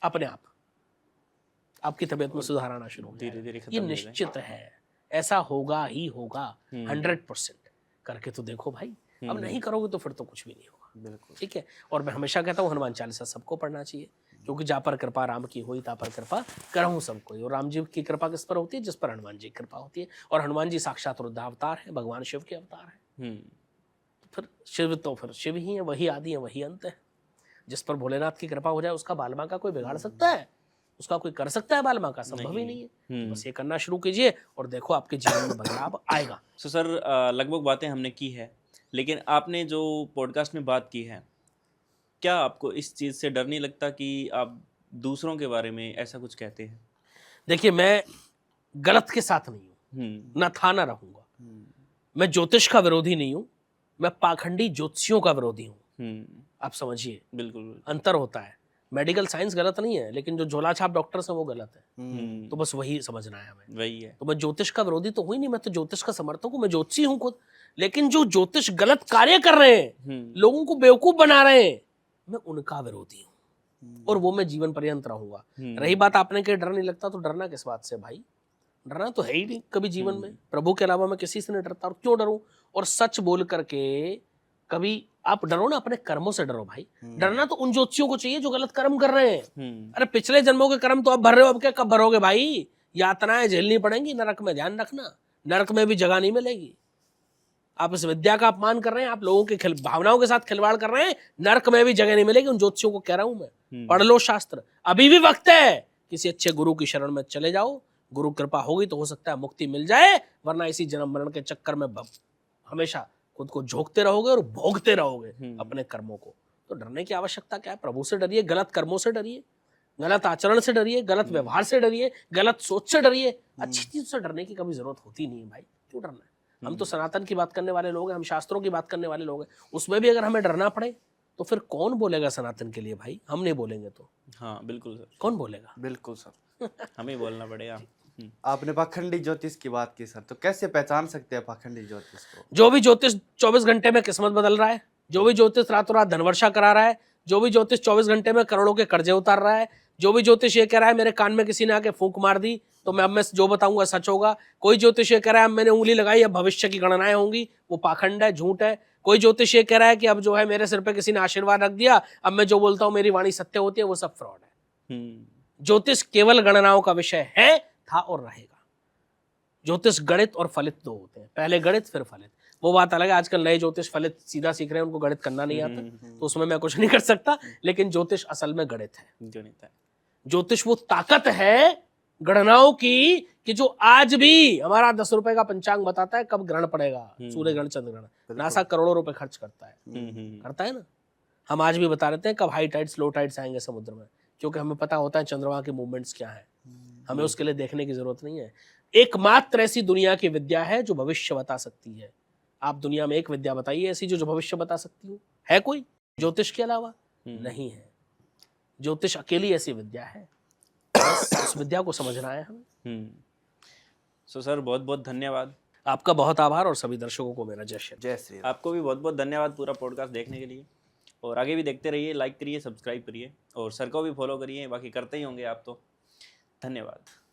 अपने आप। आपकी तबीयत में सुधार आना शुरू हो जाएगा। ये निश्चित है, ऐसा होगा ही होगा, 100%। करके तो देखो भाई। अब नहीं करोगे तो फिर तो कुछ भी नहीं होगा, बिल्कुल, ठीक है। और मैं हमेशा कहता हूँ हनुमान चालीसा सबको पढ़ना चाहिए, क्योंकि जा पर कृपा राम की हुई ता पर कृपा करहूं सब कोई। और राम जी की कृपा किस पर होती है? जिस पर हनुमान जी की कृपा होती है। और हनुमान जी साक्षात रुद्रावतार है, भगवान शिव के अवतार है। फिर शिव तो फिर शिव ही है, वही आदि है, वही अंत है। जिस पर भोलेनाथ की कृपा हो जाए उसका बालमा का कोई बिगाड़ सकता है? उसका कोई कर सकता है बालमा का? संभव ही नहीं है। बस ये करना शुरू कीजिए और देखो आपके जीवन में बदलाव आएगा। तो सर, लगभग बातें हमने की है, लेकिन आपने जो पॉडकास्ट में बात की है, क्या आपको इस चीज़ से डर नहीं लगता कि आप दूसरों के बारे में ऐसा कुछ कहते हैं? देखिए, मैं गलत के साथ नहीं हूँ, ना था ना रहूंगा। मैं ज्योतिष का विरोधी नहीं हूँ, मैं पाखंडी ज्योतिषियों का विरोधी हूँ। आप समझिए, बिल्कुल अंतर होता है। मेडिकल साइंस गलत नहीं है, लेकिन जो झोला छाप डॉक्टर्स हैं वो गलत है। तो बस वही समझना है हमें, वही है। तो मैं ज्योतिष का विरोधी तो हुई नहीं, मैं तो ज्योतिष का समर्थक हूँ, मैं ज्योतिषी हूँ खुद। लेकिन जो ज्योतिष गलत कार्य कर रहे हैं, लोगों को बेवकूफ बना रहे हैं, मैं उनका विरोधी हूँ, और वो मैं जीवन पर्यंत रहूंगा। रही बात आपने के डर नहीं लगता, तो डरना किस बात से भाई? डरना तो है ही नहीं कभी जीवन में। प्रभु के अलावा मैं किसी से नहीं डरता, और क्यों डरूं? और सच बोल करके कभी आप डरो ना, अपने कर्मों से डरो भाई। डरना तो उन ज्योतिषियों को चाहिए जो गलत कर्म कर रहे हैं। अरे पिछले जन्मों के कर्म तो आप भर रहे हो, अब क्या कब भरोगे भाई? यातनाएं झेलनी पड़ेंगी नरक में, ध्यान रखना। नरक में भी जगह नहीं मिलेगी। आप इस विद्या का अपमान कर रहे हैं, आप लोगों की भावनाओं के साथ खिलवाड़ कर रहे हैं, नरक में भी जगह नहीं मिलेगी। उन ज्योतिषियों को कह रहा हूं मैं, पढ़ लो शास्त्र, अभी भी वक्त है। किसी अच्छे गुरु की शरण में चले जाओ, गुरु कृपा होगी तो हो सकता है मुक्ति मिल जाए, वरना इसी जन्म मरण के चक्कर में हमेशा खुद को झोंकते रहोगे और भोगते रहोगे अपने कर्मों को। तो डरने की आवश्यकता क्या है? प्रभु से डरिए, गलत कर्मों से डरिए, गलत आचरण से डरिए, गलत व्यवहार से डरिए, गलत सोच से डरिए। अच्छी चीज से डरने की कभी जरूरत होती नहीं है भाई, क्यों डरना है? हम तो सनातन की बात करने वाले लोग हैं, हम शास्त्रों की बात करने वाले लोग हैं। उसमें भी अगर हमें डरना पड़े तो फिर कौन बोलेगा सनातन के लिए भाई? हम नहीं बोलेंगे तो? हाँ बिल्कुल सर, कौन बोलेगा? बिल्कुल सर, हमें बोलना पड़ेगा। आपने पाखंडी ज्योतिष की बात की सर, तो कैसे पहचान सकते हैं पाखंडी ज्योतिष को? जो भी ज्योतिष 24 घंटे में किस्मत बदल रहा है, जो भी ज्योतिष रातों रात धनवर्षा करा रहा है, जो भी ज्योतिष 24 घंटे में करोड़ों के कर्जे उतार रहा है, जो भी ज्योतिष ये कह रहा है मेरे कान में किसी ने आके फूंक मार दी तो मैं जो बताऊंगा सच होगा, कोई ज्योतिष ये कह रहा है अब मैंने उंगली लगाई अब भविष्य की गणनाएं होंगी, वो पाखंड है, झूठ है। कोई ज्योतिष ये कह रहा है कि अब जो है मेरे सिर पे किसी ने आशीर्वाद रख दिया, अब मैं जो बोलता हूँ मेरी वाणी सत्य होती है, वो सब फ्रॉड है। ज्योतिष केवल गणनाओं का विषय है, था और रहेगा। ज्योतिष गणित और फलित दो होते हैं, पहले गणित फिर फलित। वो बात अलग है, आजकल नए ज्योतिष फलित सीधा सीख रहे हैं, उनको गणित करना नहीं आता, तो उसमें मैं कुछ नहीं कर सकता। लेकिन ज्योतिष असल में गणित है। ज्योतिष वो ताकत है गणनाओं की कि जो आज भी हमारा 10 रुपए का पंचांग बताता है कब ग्रहण पड़ेगा, सूर्य ग्रहण, चंद्र ग्रहण। नासा करोड़ों रुपए खर्च करता है, करता है ना। हम आज भी बता देते हैं कब हाई टाइड्स लो टाइड्स आएंगे समुद्र में, क्योंकि हमें पता होता है चंद्रमा के मूवमेंट्स क्या है, हमें उसके लिए देखने की जरूरत नहीं है। एकमात्र ऐसी दुनिया की विद्या है जो भविष्य बता सकती है। आप दुनिया में एक विद्या बताइए ऐसी जो भविष्य बता सकती हो, है कोई ज्योतिष के अलावा? नहीं है। ज्योतिष अकेली ऐसी विद्या है, बस उस विद्या को समझना है हमें। सो सर बहुत बहुत धन्यवाद। आपका बहुत आभार और सभी दर्शकों को मेरा जय श्री। जय श्री राम। आपको भी बहुत बहुत धन्यवाद पूरा पॉडकास्ट देखने के लिए, और आगे भी देखते रहिए, लाइक करिए, सब्सक्राइब करिए, और सर को भी फॉलो करिए, बाकी करते ही होंगे आप तो। धन्यवाद।